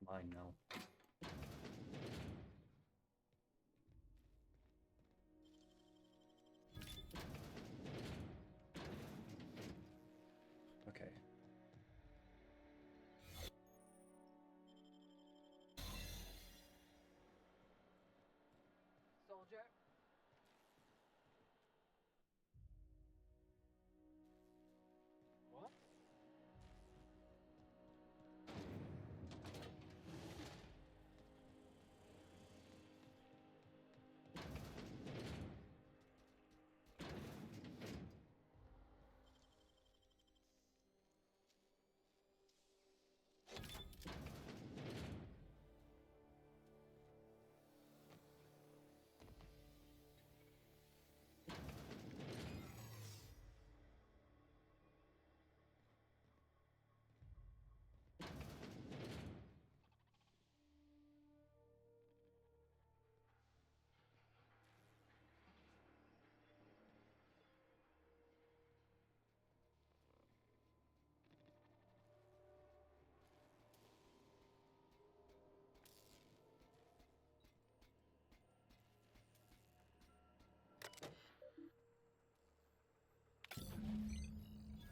Mine now. Okay. Soldier? What?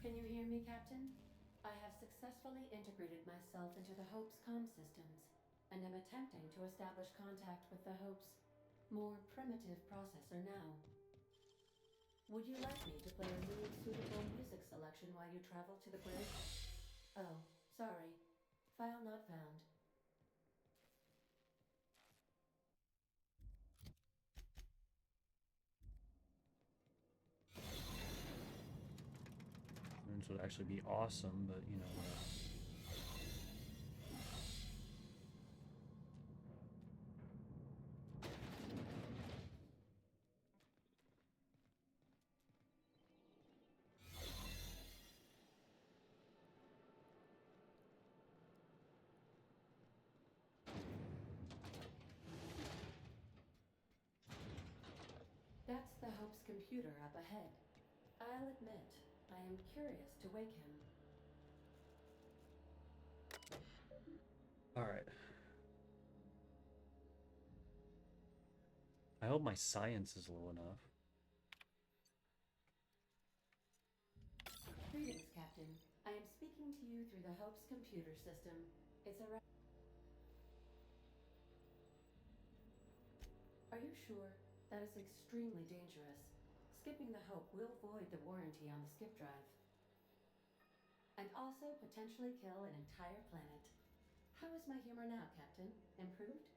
Can you hear me, Captain? I have successfully integrated myself into the Hope's comm systems, and am attempting to establish contact with the Hope's more primitive processor now. Would you like me to play a new suitable music selection while you travel to the bridge? Oh, sorry. File not found. This would actually be awesome, but you know. That's the Hope's computer up ahead. I'll admit, I am curious to wake him. Alright. I hope my science is low enough. Greetings, Captain. I am speaking to you through the Hope's computer system. It's a... Are you sure? That is extremely dangerous. Skipping the Hope will void the warranty on the skip drive. And also potentially kill an entire planet. How is my humor now, Captain? Improved?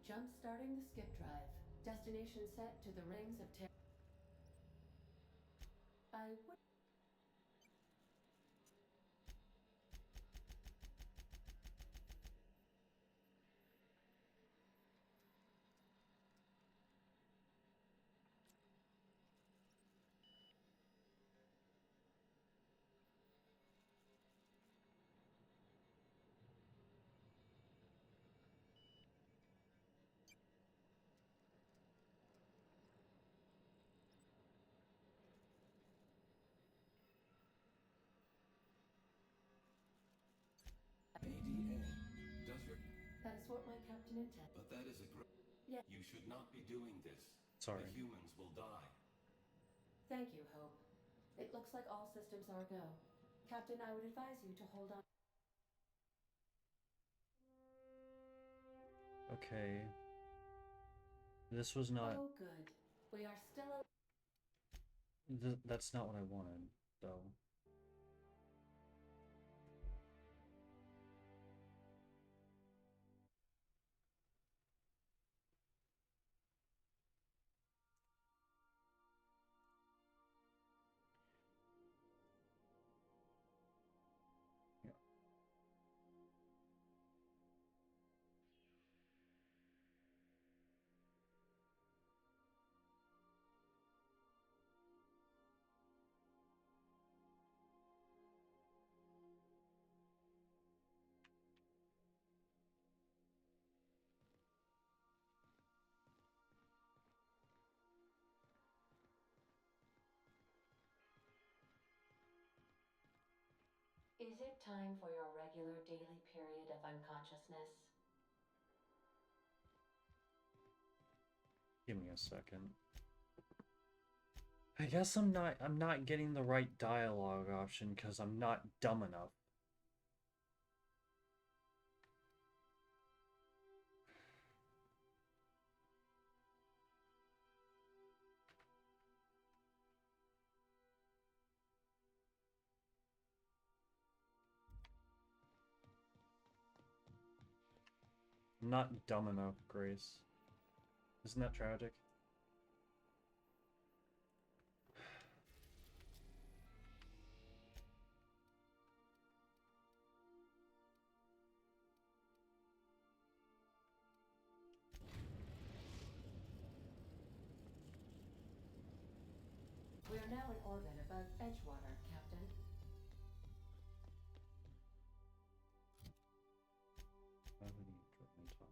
Jump-starting the skip drive. Destination set to the Rings of Terror. I would... But that is a great... Yeah. You should not be doing this. Sorry. The humans will die. Thank you, Hope. It looks like all systems are go. Captain, I would advise you to hold on. Okay. This was not... Oh, good. We are still... That's not what I wanted, though. Is it time for your regular daily period of unconsciousness? Give me a second. I guess I'm not getting the right dialogue option because I'm not dumb enough. I'm not dumb enough, Grace. Isn't that tragic? We are now in orbit above Edgewater, Captain. Gravity driven top.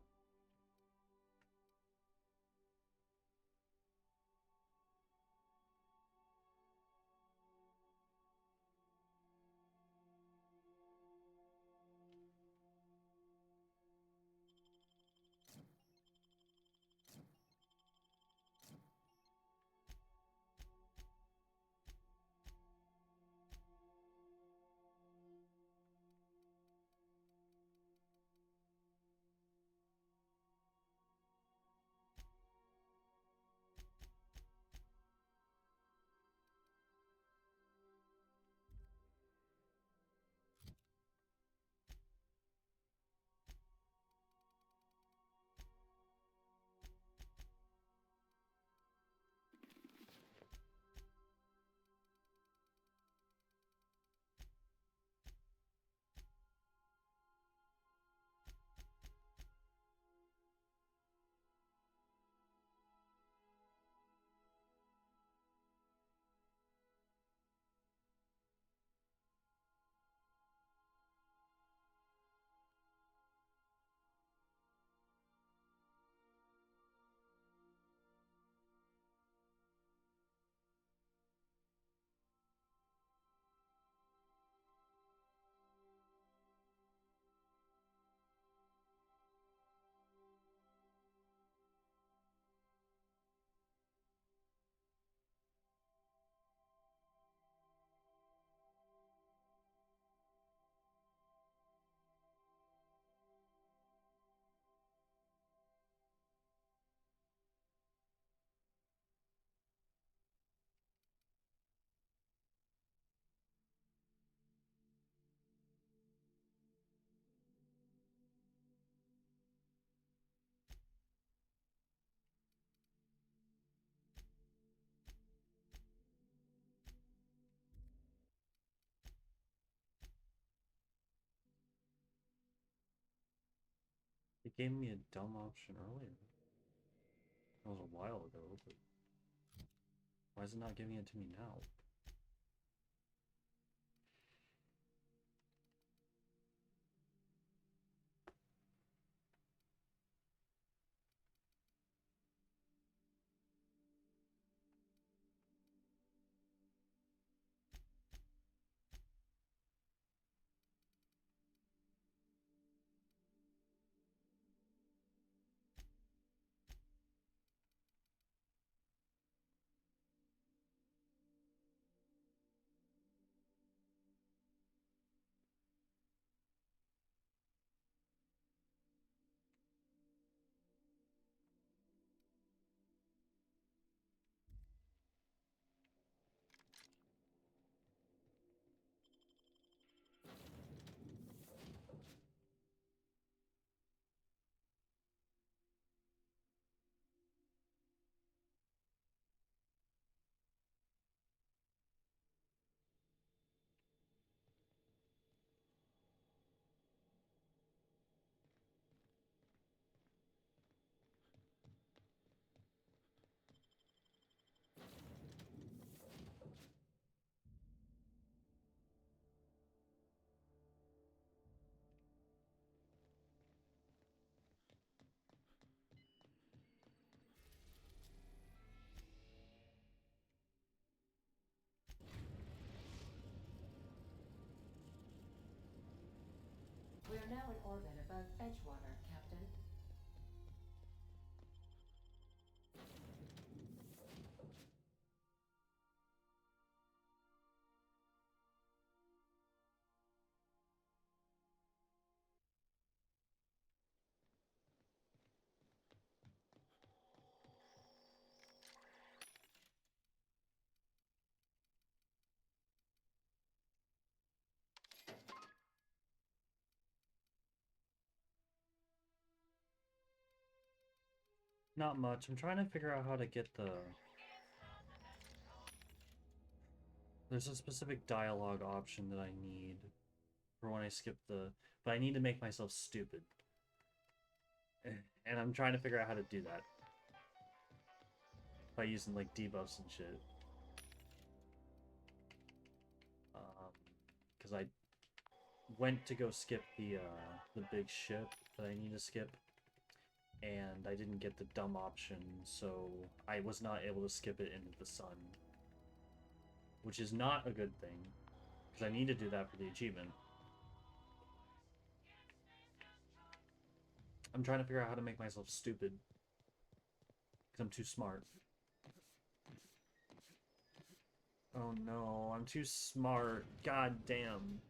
It gave me a dumb option earlier. That was a while ago, but why is it not giving it to me now? We are now in orbit above Edgewater, Captain. Not much. I'm trying to figure out how to get the... There's a specific dialogue option that I need for when I skip the... But I need to make myself stupid. And I'm trying to figure out how to do that. By using, like, debuffs and shit. Because I went to go skip the big ship that I need to skip. And I didn't get the dumb option, so I was not able to skip it into the sun. Which is not a good thing, because I need to do that for the achievement. I'm trying to figure out how to make myself stupid, because I'm too smart. Oh no, I'm too smart. God damn.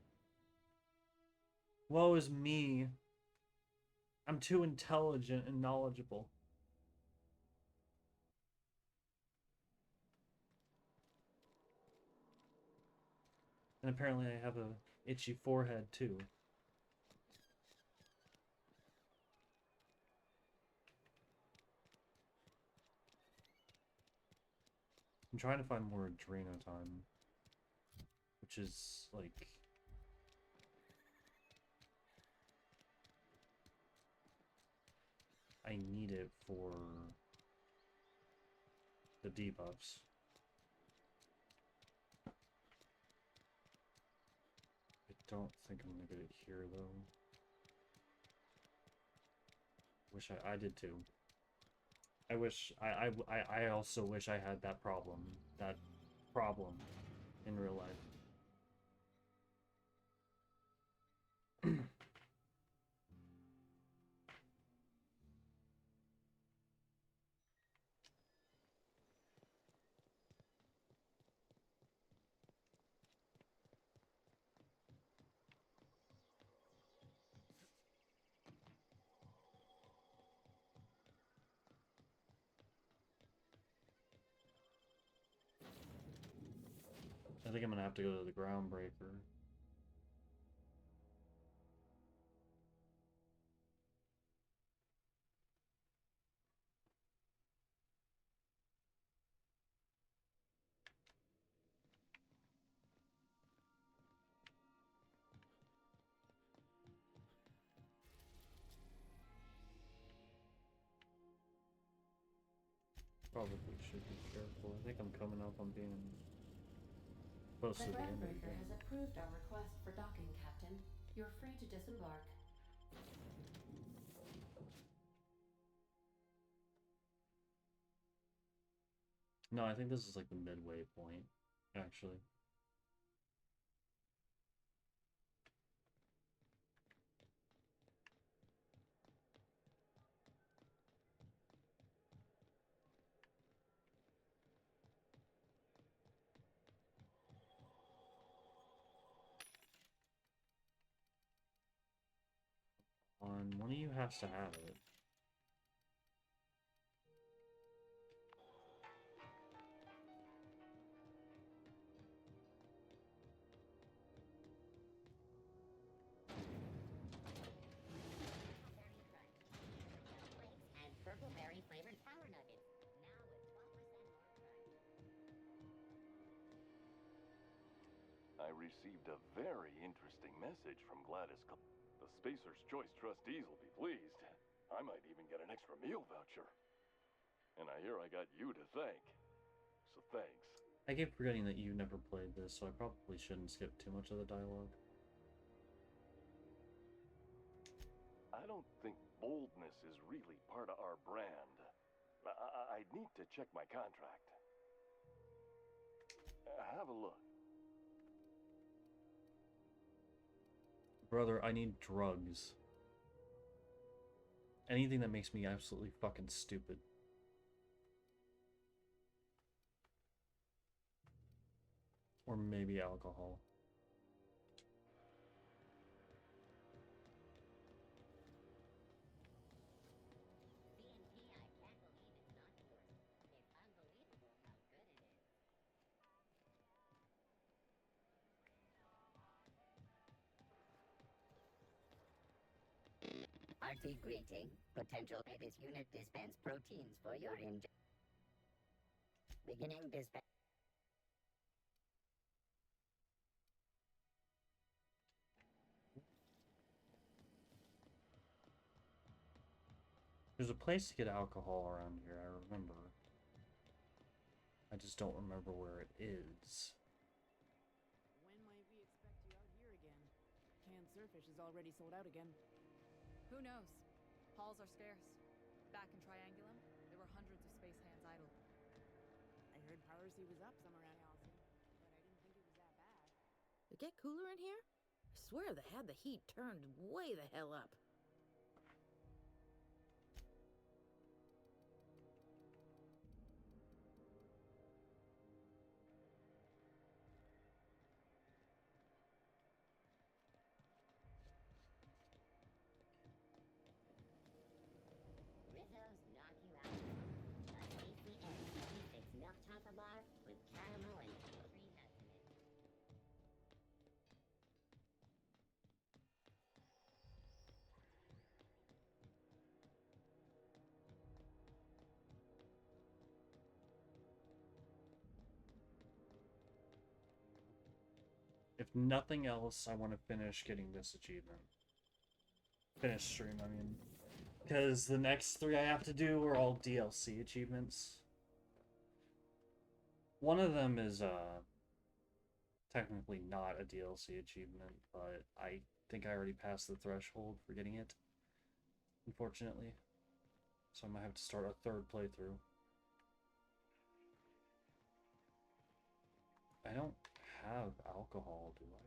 Woe is me. I'm too intelligent and knowledgeable. And apparently I have a itchy forehead too. I'm trying to find more Adreno time. Which is like... I need it for the debuffs. I don't think I'm gonna get it here though. Wish I did too. I also wish I had that problem in real life. I think I'm gonna have to go to the Groundbreaker. Probably should be careful. I think I'm coming up on being close to The the end of the Groundbreaker game. has approved our request for docking, Captain. You're free to disembark. No, I think this is like the midway point, actually. One of you has to have it. And purple berry flavored power nuggets. Now with 12% more crunch. I received a very interesting message from Gladys. The Spacer's Choice trustees will be pleased. I might even get an extra meal voucher. And I hear I got you to thank. So thanks. I keep forgetting that you never played this, so I probably shouldn't skip too much of the dialogue. I don't think boldness is really part of our brand. I'd need to check my contract. Have a look. Brother, I need drugs. Anything that makes me absolutely fucking stupid. Or maybe alcohol. RT greeting. Potential this unit dispense proteins for your beginning dispense. There's a place to get alcohol around here, I remember. I just don't remember where it is. When might we expect you out here again? Canned surfish is already sold out again. Who knows? Halls are scarce. Back in Triangulum, there were hundreds of space hands idle. I heard piracy was up some around Allison, but I didn't think it was that bad. It get cooler in here? I swear they had the heat turned way the hell up. Rizzo's knock you out. A tasty and 26 milk chocolate bar with caramel and free happiness. If nothing else, I want to finish getting this achievement. Finish stream, I mean. Because the next 3 I have to do are all DLC achievements. One of them is, technically not a DLC achievement, but I think I already passed the threshold for getting it, unfortunately. So I might have to start a 3rd playthrough. I don't have alcohol, do I?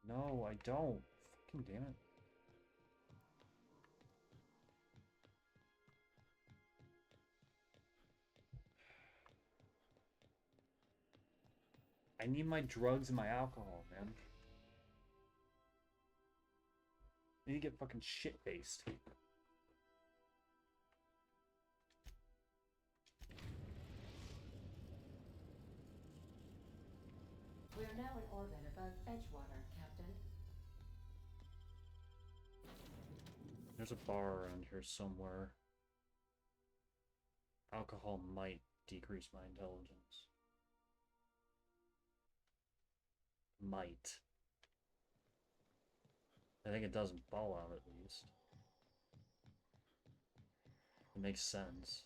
No, I don't. Fucking damn it. I need my drugs and my alcohol, man. I need to get fucking shit-faced. We are now in orbit above Edgewater, Captain. There's a bar around here somewhere. Alcohol might decrease my intelligence. Might. I think it does in Fallout, at least. It makes sense.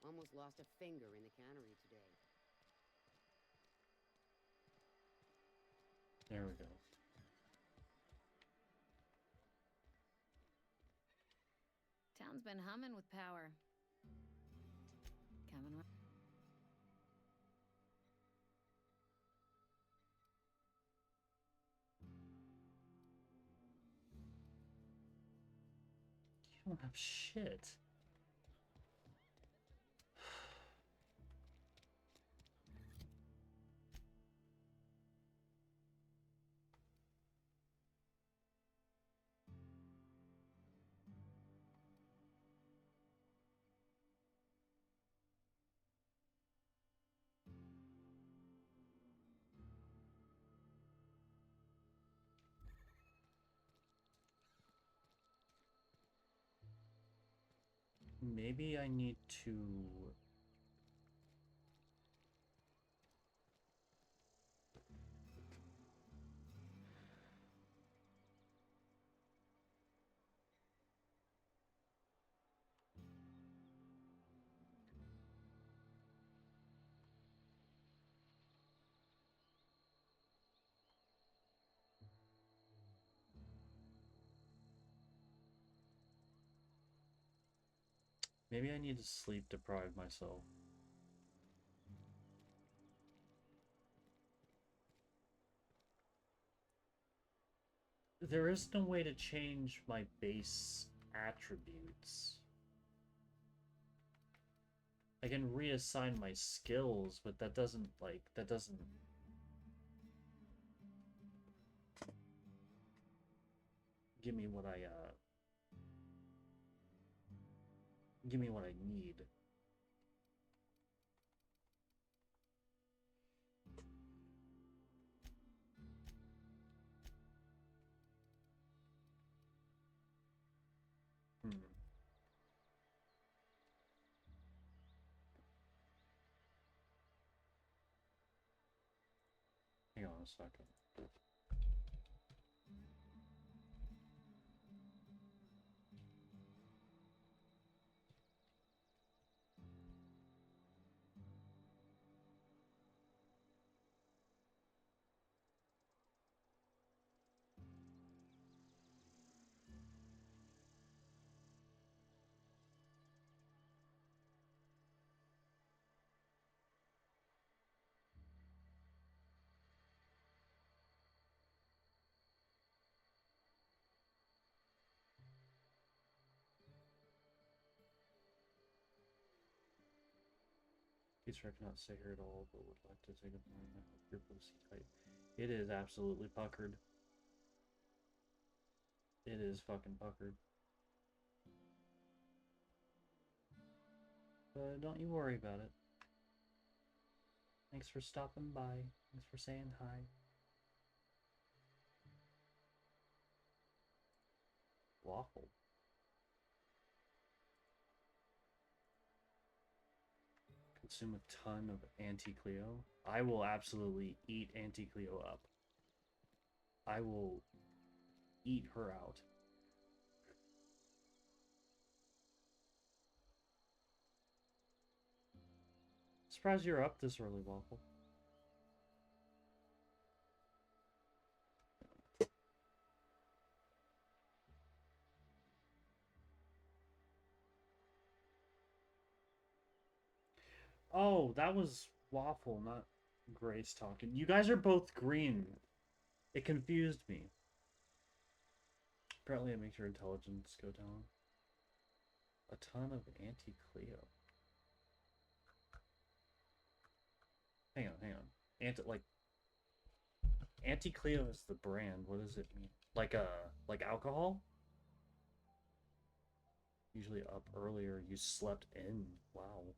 Almost lost a finger in the cannery today. There we go. Town's been humming with power. Coming right. You don't have shit. Maybe I need to... Maybe I need to sleep deprive myself. There is no way to change my base attributes. I can reassign my skills, but that doesn't, like, that doesn't... give me what I, give me what I need. Hang on a second. Peter, I cannot stay here at all, but would like to take a moment. I hope your pussy tight. It is absolutely puckered. It is fucking puckered. But don't you worry about it. Thanks for stopping by. Thanks for saying hi. Waffle. Consume a ton of Auntie Cleo. I will absolutely eat Auntie Cleo up. I will eat her out. Surprised you're up this early, Waffle. Oh, that was Waffle, not Grace talking. You guys are both green. It confused me. Apparently it makes your intelligence go down. A ton of Auntie Cleo. Hang on. Auntie Cleo is the brand. What does it mean? Like alcohol? Usually up earlier. You slept in. Wow.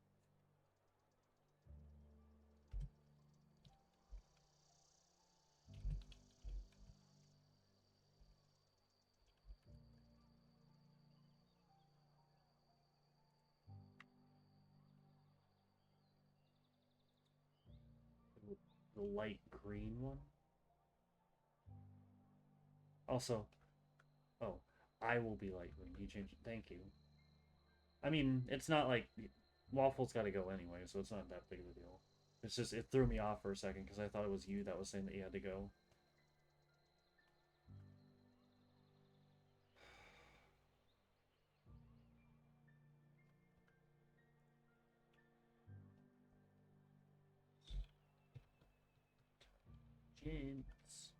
The light green one. Also, oh, I will be light green. You changed it. Thank you. I mean, it's not like Waffle's got to go anyway, so it's not that big of a deal. It's just, it threw me off for a second because I thought it was you that was saying that you had to go. Gents.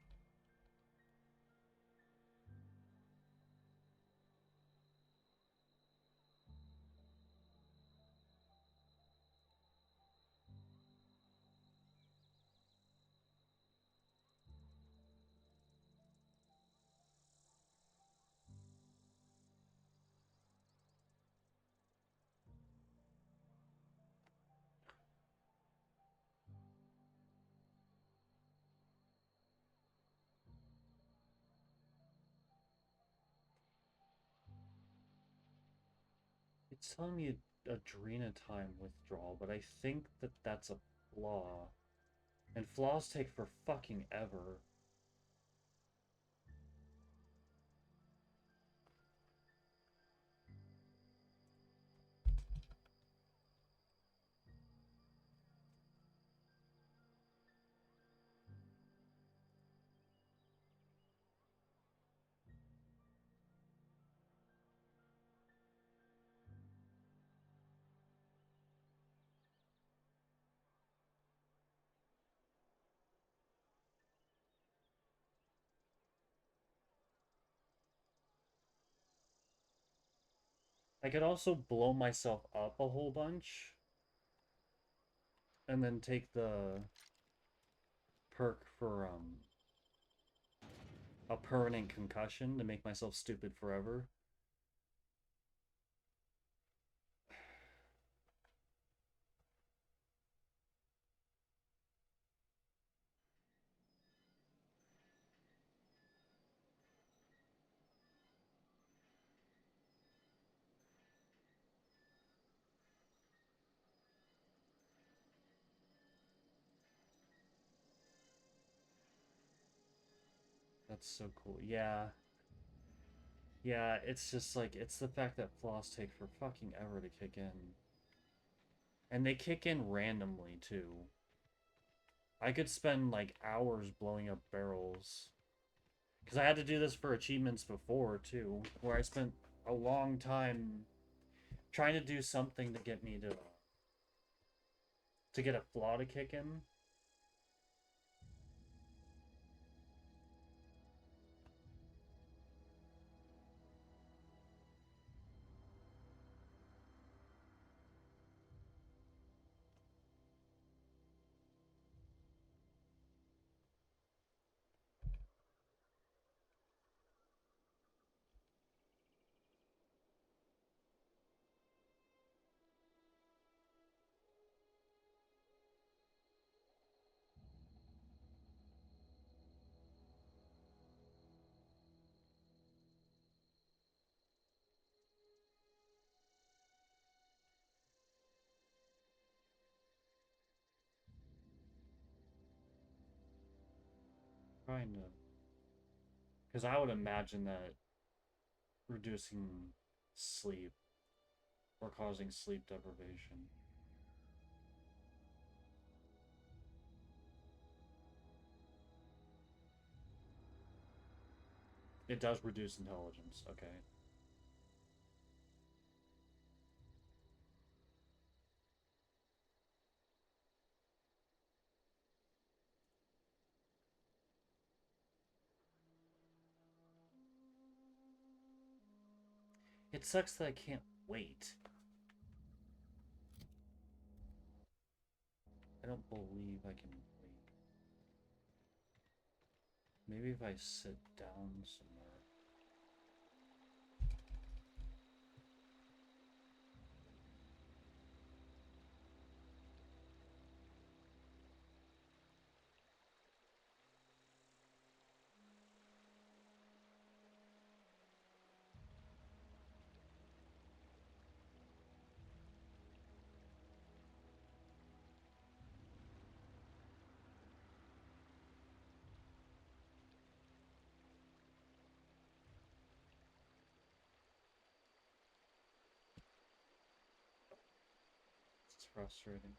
It's telling me Adrena time withdrawal, but I think that that's a flaw. And flaws take for fucking ever. I could also blow myself up a whole bunch and then take the perk for a permanent concussion to make myself stupid forever. That's so cool. Yeah. Yeah, it's just like, it's the fact that flaws take for fucking ever to kick in. And they kick in randomly, too. I could spend, like, hours blowing up barrels. Because I had to do this for achievements before, too. Where I spent a long time trying to do something to get me to get a flaw to kick in. Trying to... Because I would imagine that reducing sleep or causing sleep deprivation. It does reduce intelligence, okay. It sucks that I can't wait. I don't believe I can wait. Maybe if I sit down somewhere. It's frustrating.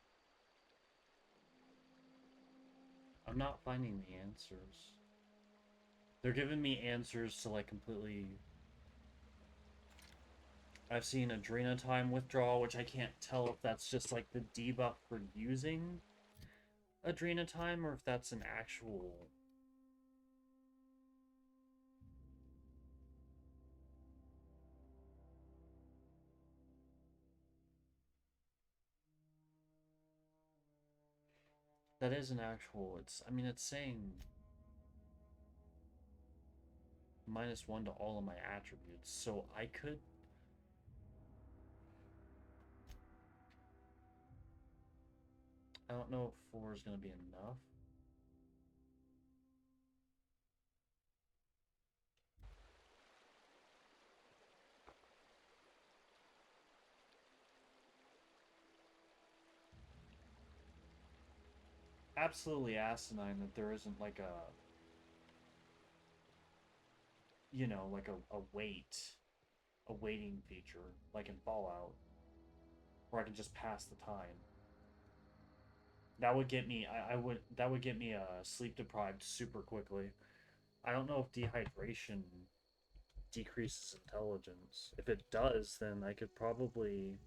I'm not finding the answers. They're giving me answers to like completely... I've seen Adrena time withdrawal, which I can't tell if that's just like the debuff for using Adrena time or if that's an actual... That is an actual, it's, I mean, it's saying -1 to all of my attributes, so I could... I don't know if 4 is going to be enough. absolutely asinine that there isn't like a, you know, like a waiting feature like in Fallout, where I can just pass the time. That would get me. That would get me sleep deprived super quickly. I don't know if dehydration decreases intelligence. If it does, then I could probably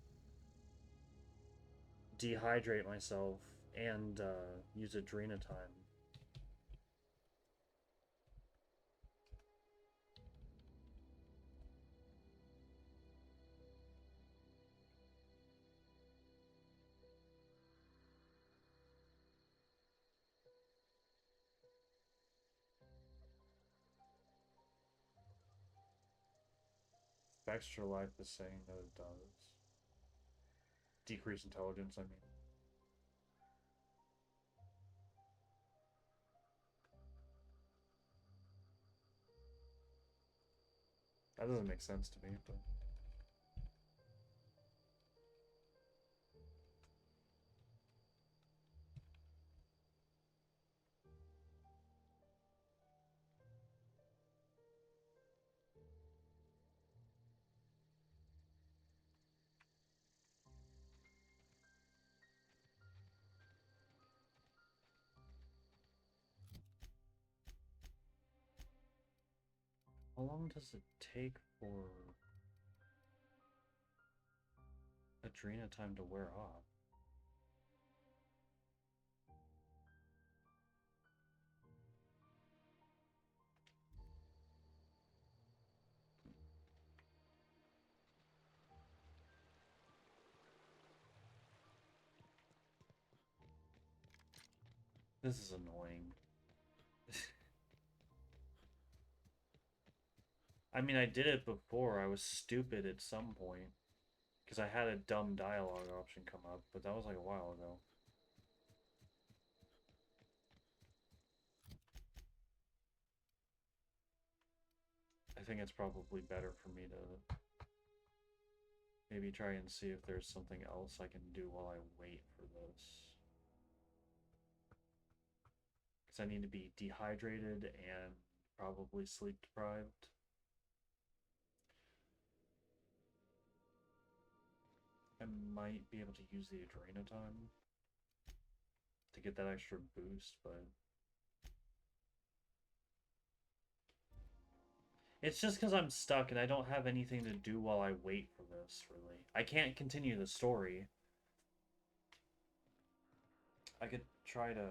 dehydrate myself and use Adrenatime. Extra Life is saying that it does. Decrease intelligence, I mean. That doesn't make sense to me, but... How long does it take for Adrenatime to wear off? This is annoying. I mean, I did it before. I was stupid at some point. Because I had a dumb dialogue option come up, but that was like a while ago. I think it's probably better for me to maybe try and see if there's something else I can do while I wait for this. Because I need to be dehydrated and probably sleep deprived. I might be able to use the Adrenatime to get that extra boost, but it's just because I'm stuck and I don't have anything to do while I wait for this, really. I can't continue the story. I could try to...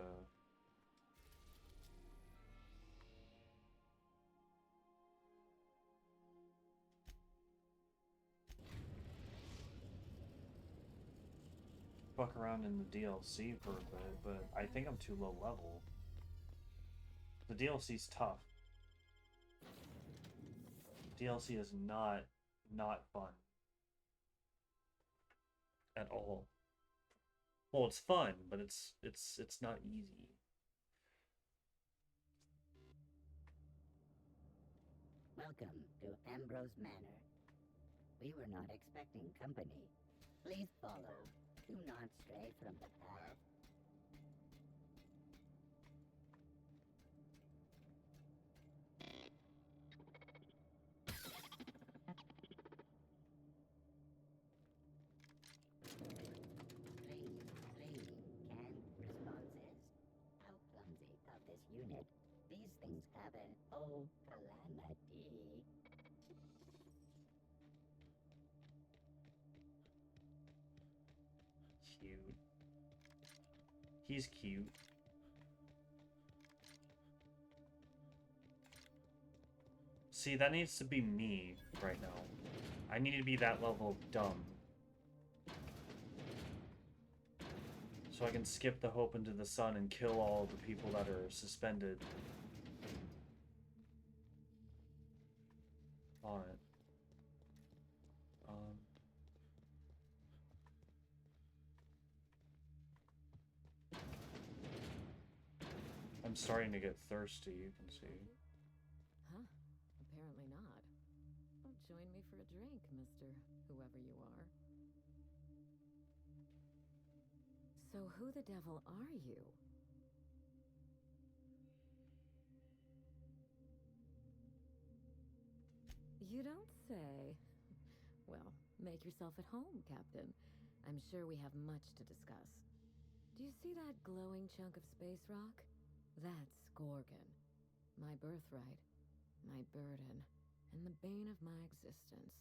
fuck around in the DLC for a bit, but I think I'm too low level. The DLC's tough. DLC is not fun. At all. Well, it's fun, but it's not easy. Welcome to Ambrose Manor. We were not expecting company. Please follow. Do not stray from the path. Canned responses. How clumsy of this unit. These things happen. Oh, calamity. Cute. He's cute. See, that needs to be me right now. I need to be that level of dumb. So I can skip the Hope into the Sun and kill all the people that are suspended on it. I'm starting to get thirsty, you can see. Huh? Apparently not. Oh, join me for a drink, Mr. Whoever you are. So who the devil are you? You don't say. Well, make yourself at home, Captain. I'm sure we have much to discuss. Do you see that glowing chunk of space rock? That's Gorgon. My birthright, my burden, and the bane of my existence.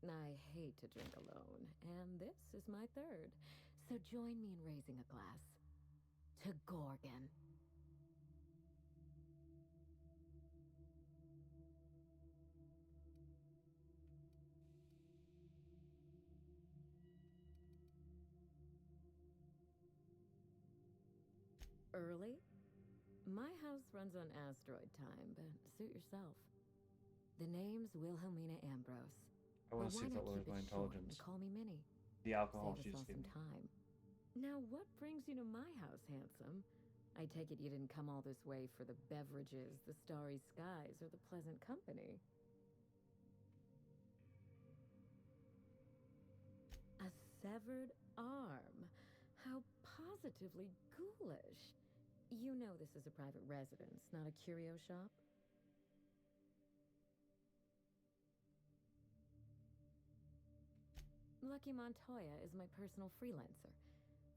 I hate to drink alone, and this is my third. So join me in raising a glass to Gorgon. Early? My house runs on asteroid time, but suit yourself. The name's Wilhelmina Ambrose. I want to see if that Why not lowers keep my it short intelligence. and call me Minnie. The alcohol Save she us just all gave some me. time. Now, what brings you to my house, handsome? I take it you didn't come all this way for the beverages, the starry skies, or the pleasant company. A severed arm. How positively ghoulish. You know this is a private residence, not a curio shop? Lucky Montoya is my personal freelancer.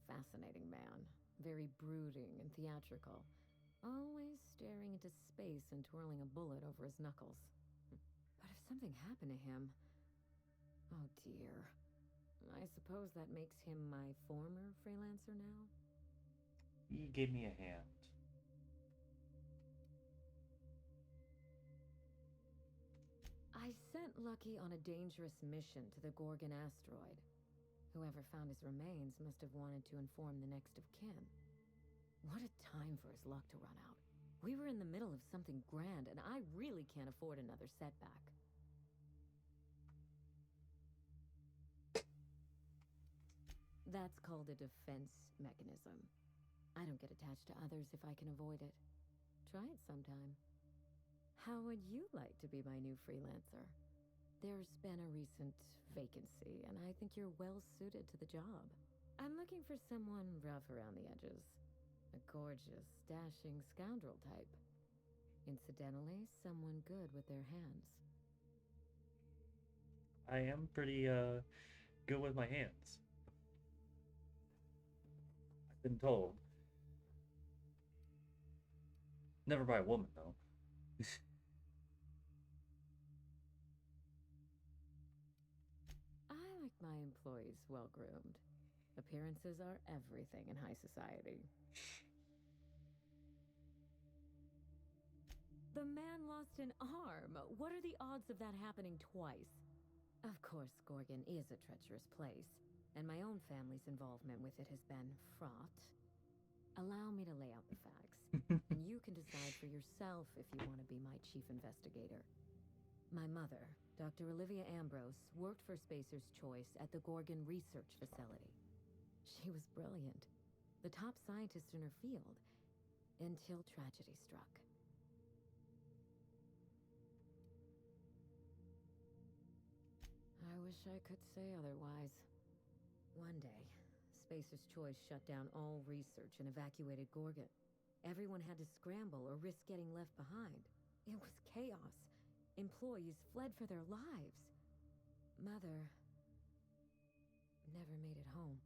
Fascinating man. Very brooding and theatrical. Always staring into space and twirling a bullet over his knuckles. But if something happened to him... Oh dear. I suppose that makes him my former freelancer now? He gave me a hand. I sent Lucky on a dangerous mission to the Gorgon asteroid. Whoever found his remains must have wanted to inform the next of kin. What a time for his luck to run out. We were in the middle of something grand, and I really can't afford another setback. That's called a defense mechanism. I don't get attached to others if I can avoid it. Try it sometime. How would you like to be my new freelancer? There's been a recent vacancy, and I think you're well suited to the job. I'm looking for someone rough around the edges. A gorgeous, dashing scoundrel type. Incidentally, someone good with their hands. I am pretty good with my hands. I've been told. Never by a woman, though. I like my employees well-groomed. Appearances are everything in high society. The man lost an arm. What are the odds of that happening twice? Of course, Gorgon is a treacherous place, and my own family's involvement with it has been fraught. Allow me to lay out the facts, and you can decide for yourself if you want to be my chief investigator. My mother, Dr. Olivia Ambrose, worked for Spacer's Choice at the Gorgon Research Facility. She was brilliant, the top scientist in her field, until tragedy struck. I wish I could say otherwise. One day, Spacer's Choice shut down all research and evacuated Gorgon. Everyone had to scramble or risk getting left behind. It was chaos. Employees fled for their lives. Mother never made it home.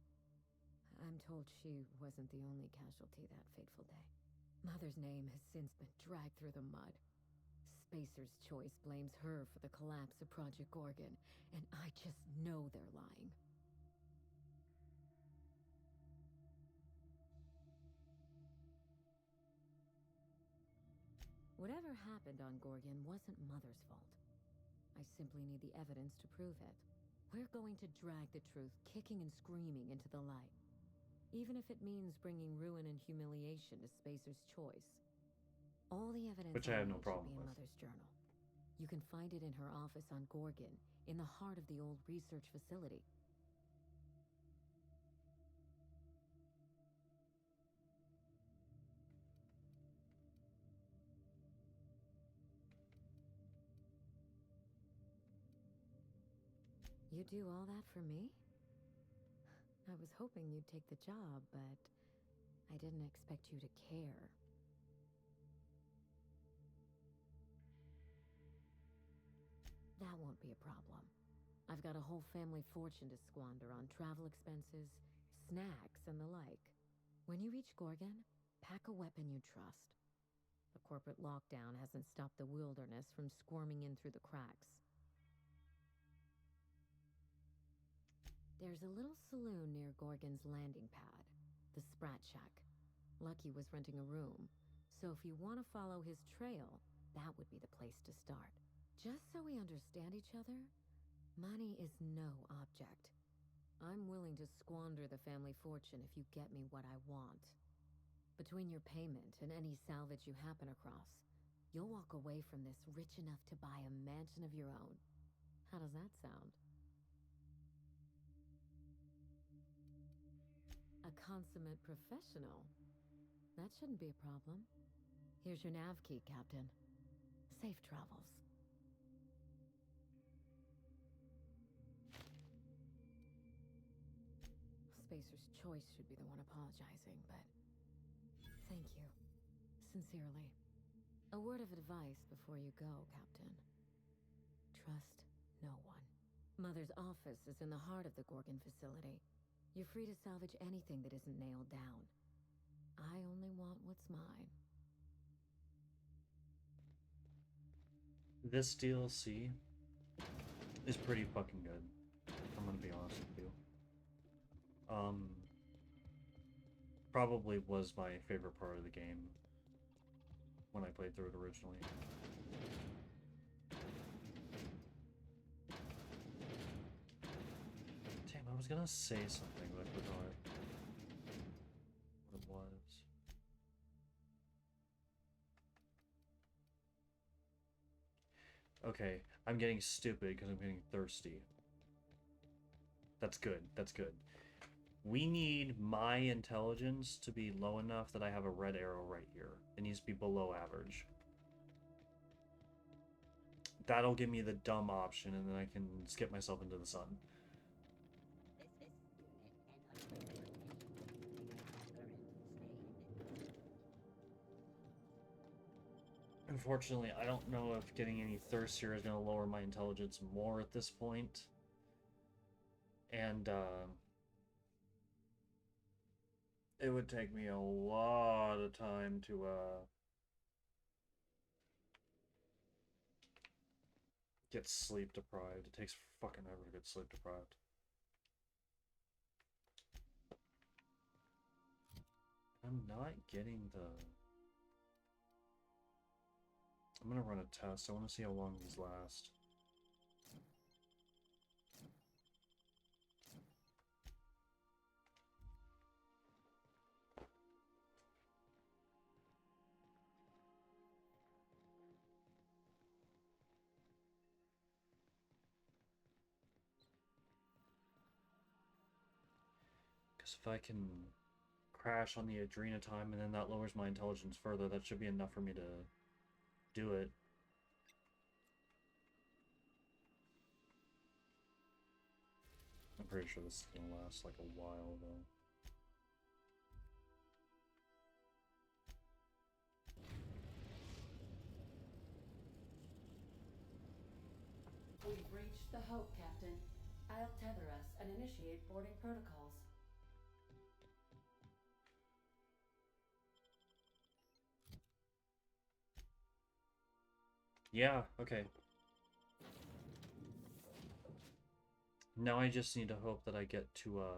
I'm told she wasn't the only casualty that fateful day. Mother's name has since been dragged through the mud. Spacer's Choice blames her for the collapse of Project Gorgon, and I just know they're lying. Whatever happened on Gorgon wasn't Mother's fault. I simply need the evidence to prove it. We're going to drag the truth kicking and screaming into the light. Even if it means bringing ruin and humiliation to Spacer's Choice. All the evidence Which I have no need problem should be in with. Mother's journal. You can find it in her office on Gorgon, in the heart of the old research facility. You do all that for me? I was hoping you'd take the job, but I didn't expect you to care. be a problem. I've got a whole family fortune to squander on travel expenses, snacks, and the like. When you reach Gorgon, pack a weapon you trust. The corporate lockdown hasn't stopped the wilderness from squirming in through the cracks. There's a little saloon near Gorgon's landing pad, the Sprat Shack. Lucky was renting a room, so if you want to follow his trail, that would be the place to start. Just so we understand each other, money is no object. I'm willing to squander the family fortune if you get me what I want. Between your payment and any salvage you happen across, you'll walk away from this rich enough to buy a mansion of your own. How does that sound? A consummate professional. That shouldn't be a problem. Here's your nav key, Captain. Safe travels. Spacer's Choice should be the one apologizing, but thank you. Sincerely. A word of advice before you go, Captain. Trust no one. Mother's office is in the heart of the Gorgon facility. You're free to salvage anything that isn't nailed down. I only want what's mine. This DLC is pretty fucking good. I'm gonna be honest with you. Probably was my favorite part of the game when I played through it originally. Damn, I was gonna say something, but I forgot what it was. Okay, I'm getting stupid because I'm getting thirsty. That's good, that's good. We need my intelligence to be low enough that I have a red arrow right here. It needs to be below average. That'll give me the dumb option, and then I can skip myself into the sun. Unfortunately, I don't know if getting any thirstier is going to lower my intelligence more at this point. And, it would take me a lot of time to, get sleep deprived. It takes fucking ever to get sleep deprived. I'm not getting the... I'm gonna run a test. I want to see how long these last. Because if I can crash on the Adrena time and then that lowers my intelligence further, that should be enough for me to do it. I'm pretty sure this is gonna last like a while though. We've reached the Hope, Captain. I'll tether us and initiate boarding protocols. Yeah, okay. Now I just need to hope that I get to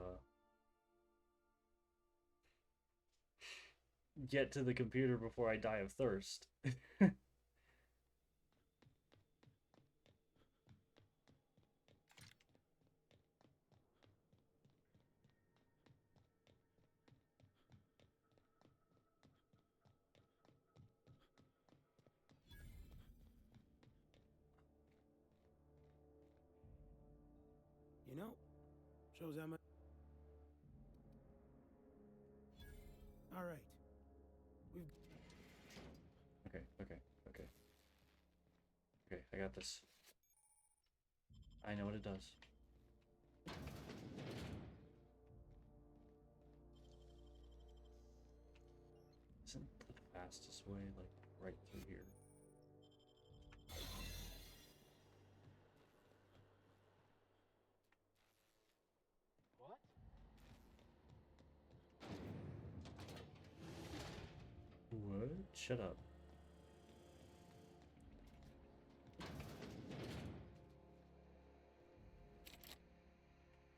the computer before I die of thirst. You know, shows how much. All right. We've. Okay. Okay, I got this. I know what it does. Isn't the fastest way, like, right through here? shut up.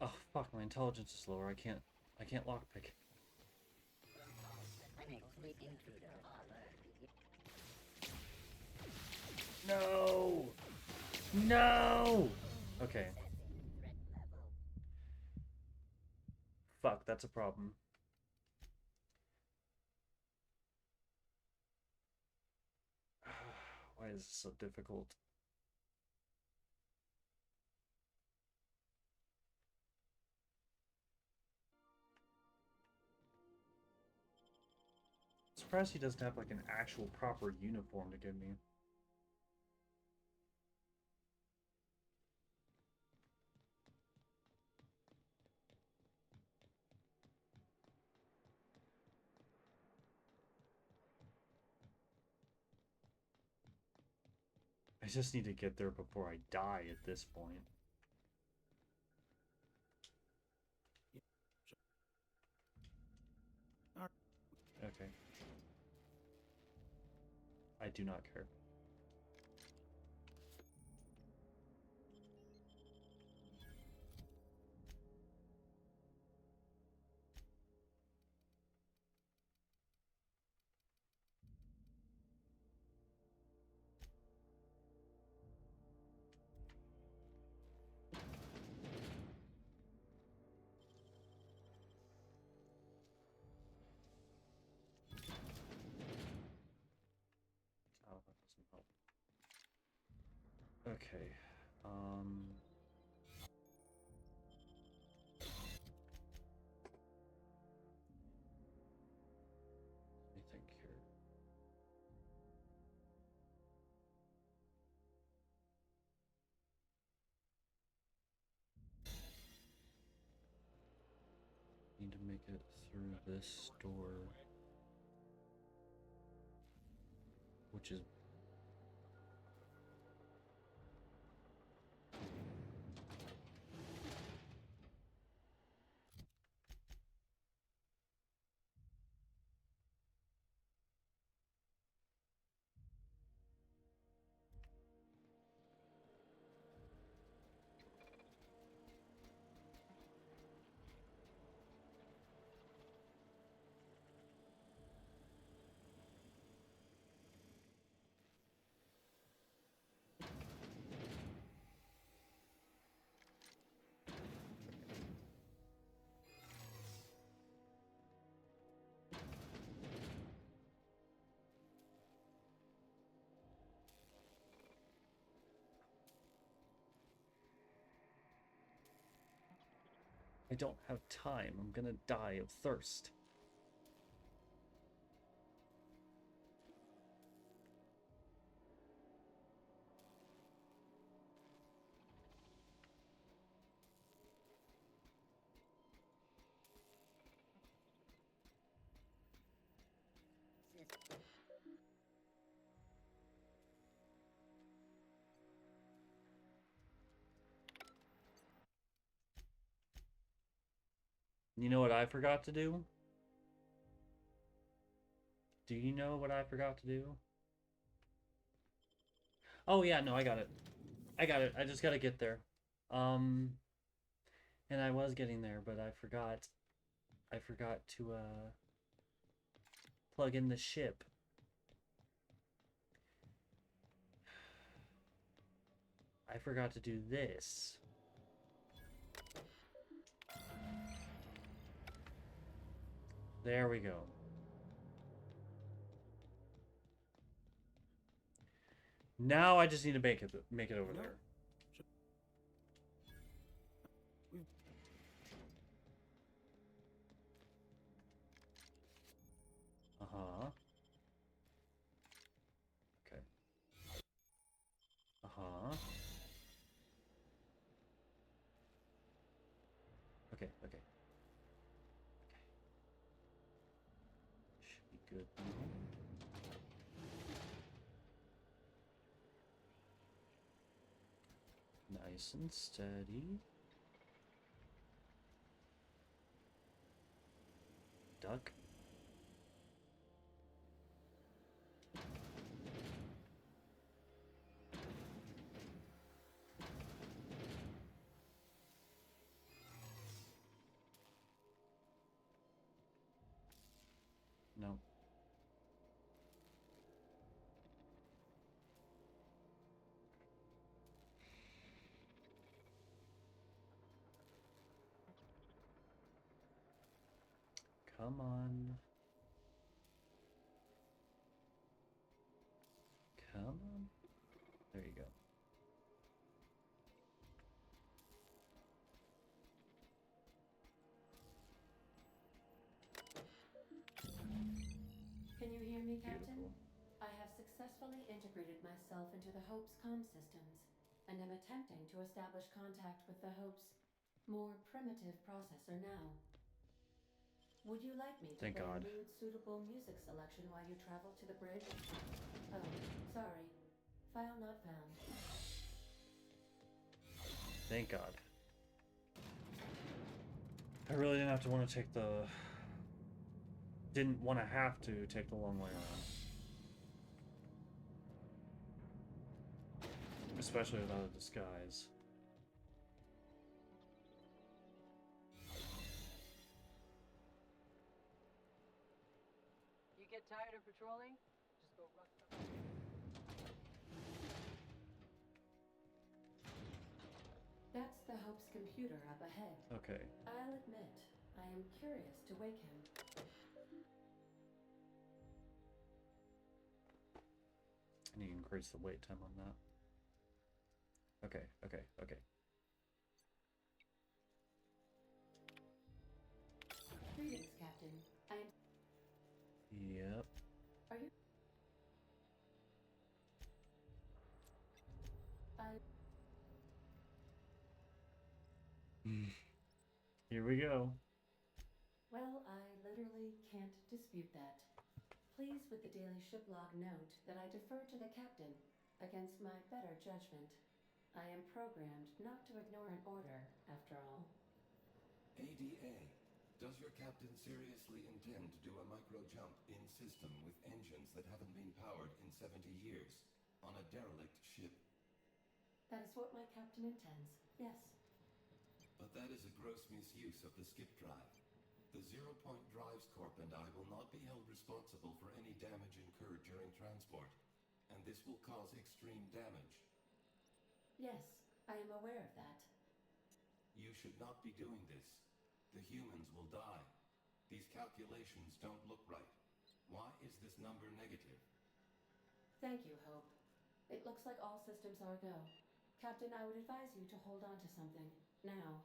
Oh fuck, my intelligence is lower. I can't lockpick. No! No! Okay. Fuck, that's a problem. Why is this so difficult? Surprised he doesn't have like an actual proper uniform to give me. I just need to get there before I die at this point. Okay. I do not care. Oh, that doesn't help. Okay. Let me think here. Need to make it through this door, which is I don't have time. I'm gonna die of thirst. You know what I forgot to do? Do you know what I forgot to do? Oh yeah, no, I got it. I got it. I just gotta get there. And I was getting there, but I forgot to plug in the ship. I forgot to do this. There we go. Now I just need to make it over there. Uh-huh. Okay. Uh-huh. Okay, okay. Should be good now. Nice and steady. Duck. Come on. Come on. There you go. Can you hear me, Captain? Beautiful. I have successfully integrated myself into the Hope's comm systems, and am attempting to establish contact with the Hope's more primitive processor now. Would you like me to Thank play God. a mood-suitable music selection while you travel to the bridge? Oh, sorry. File not found. Thank God. I really didn't have to want to take the... Didn't want to have to take the long way around. Especially without a disguise. You get tired of patrolling? Just go rush the... That's the Hope's computer up ahead. Okay. I'll admit, I am curious to wake him. I need to increase the wait time on that. Okay. Greetings, Captain. I am... Yep. Are you... Here we go. Well, I literally can't dispute that. Pleased with the daily ship log note that I defer to the captain against my better judgment. I am programmed not to ignore an order, after all. ADA, does your captain seriously intend to do a micro-jump in system with engines that haven't been powered in 70 years on a derelict ship? That is what my captain intends, yes. But that is a gross misuse of the skip drive. The Zero Point Drives Corp and I will not be held responsible for any damage incurred during transport, and this will cause extreme damage. Yes, I am aware of that. You should not be doing this. The humans will die. These calculations don't look right. Why is this number negative? Thank you, Hope. It looks like all systems are go. Captain, I would advise you to hold on to something, now.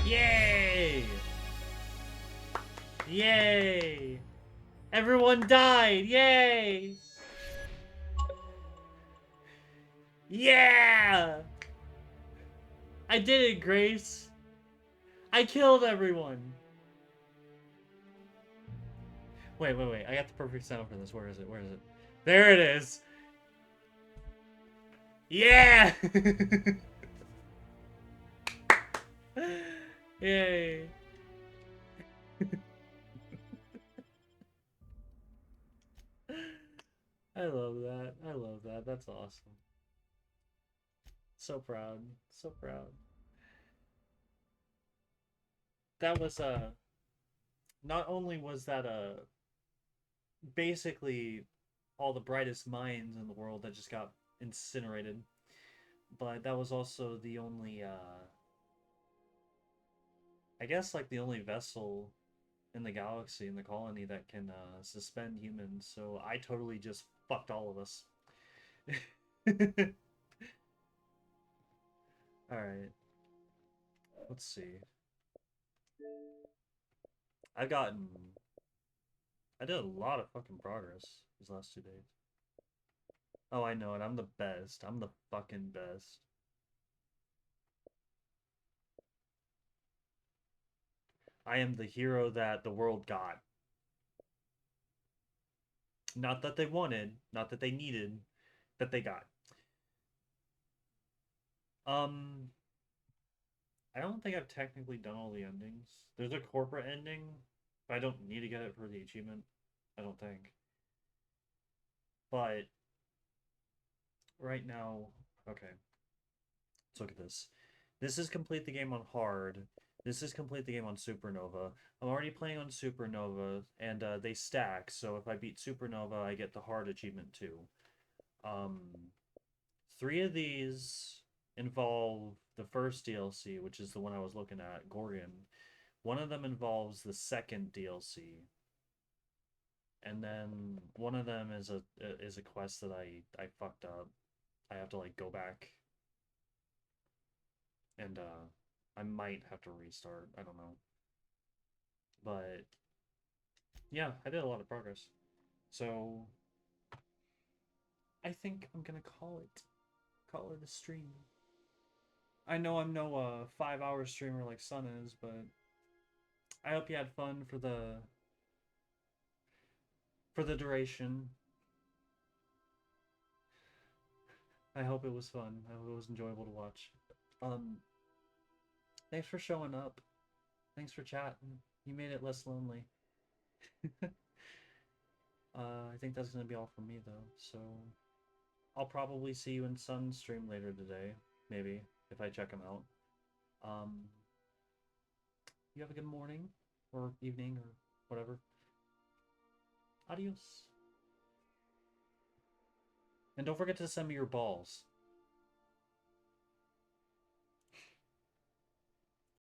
Yay! Yay! Everyone died! Yay! Yeah! I did it, Grace! I killed everyone! Wait. I got the perfect sound for this. Where is it? There it is! Yeah! Yay! I love that. That's awesome. So proud. That was not only was that basically all the brightest minds in the world that just got incinerated, but that was also the only I guess like the only vessel in the galaxy, in the colony, that can suspend humans, so I totally just fucked all of us. Alright. Let's see. I did a lot of fucking progress these last 2 days. Oh, I know it. I'm the best. I'm the fucking best. I am the hero that the world got. Not that they wanted, not that they needed, that they got. I don't think I've technically done all the endings. There's a corporate ending, but I don't need to get it for the achievement. I don't think. But right now, okay. Let's look at this. This is complete the game on hard. This is complete the game on Supernova. I'm already playing on Supernova, and they stack, so if I beat Supernova, I get the hard achievement too. 3 of these involve the first DLC, which is the one I was looking at, Gorgon. One of them involves the second DLC. And then one of them is a quest that I fucked up. I have to like go back and I might have to restart. I don't know. But yeah, I did a lot of progress. So I think I'm gonna call it a stream. I know I'm no 5-hour streamer like Sun is, but I hope you had fun for the duration. I hope it was fun. I hope it was enjoyable to watch. Thanks for showing up. Thanks for chatting. You made it less lonely. I think that's gonna be all from me though. So I'll probably see you in Sun's stream later today, maybe if I check him out. You have a good morning or evening or whatever. Adios. And don't forget to send me your balls.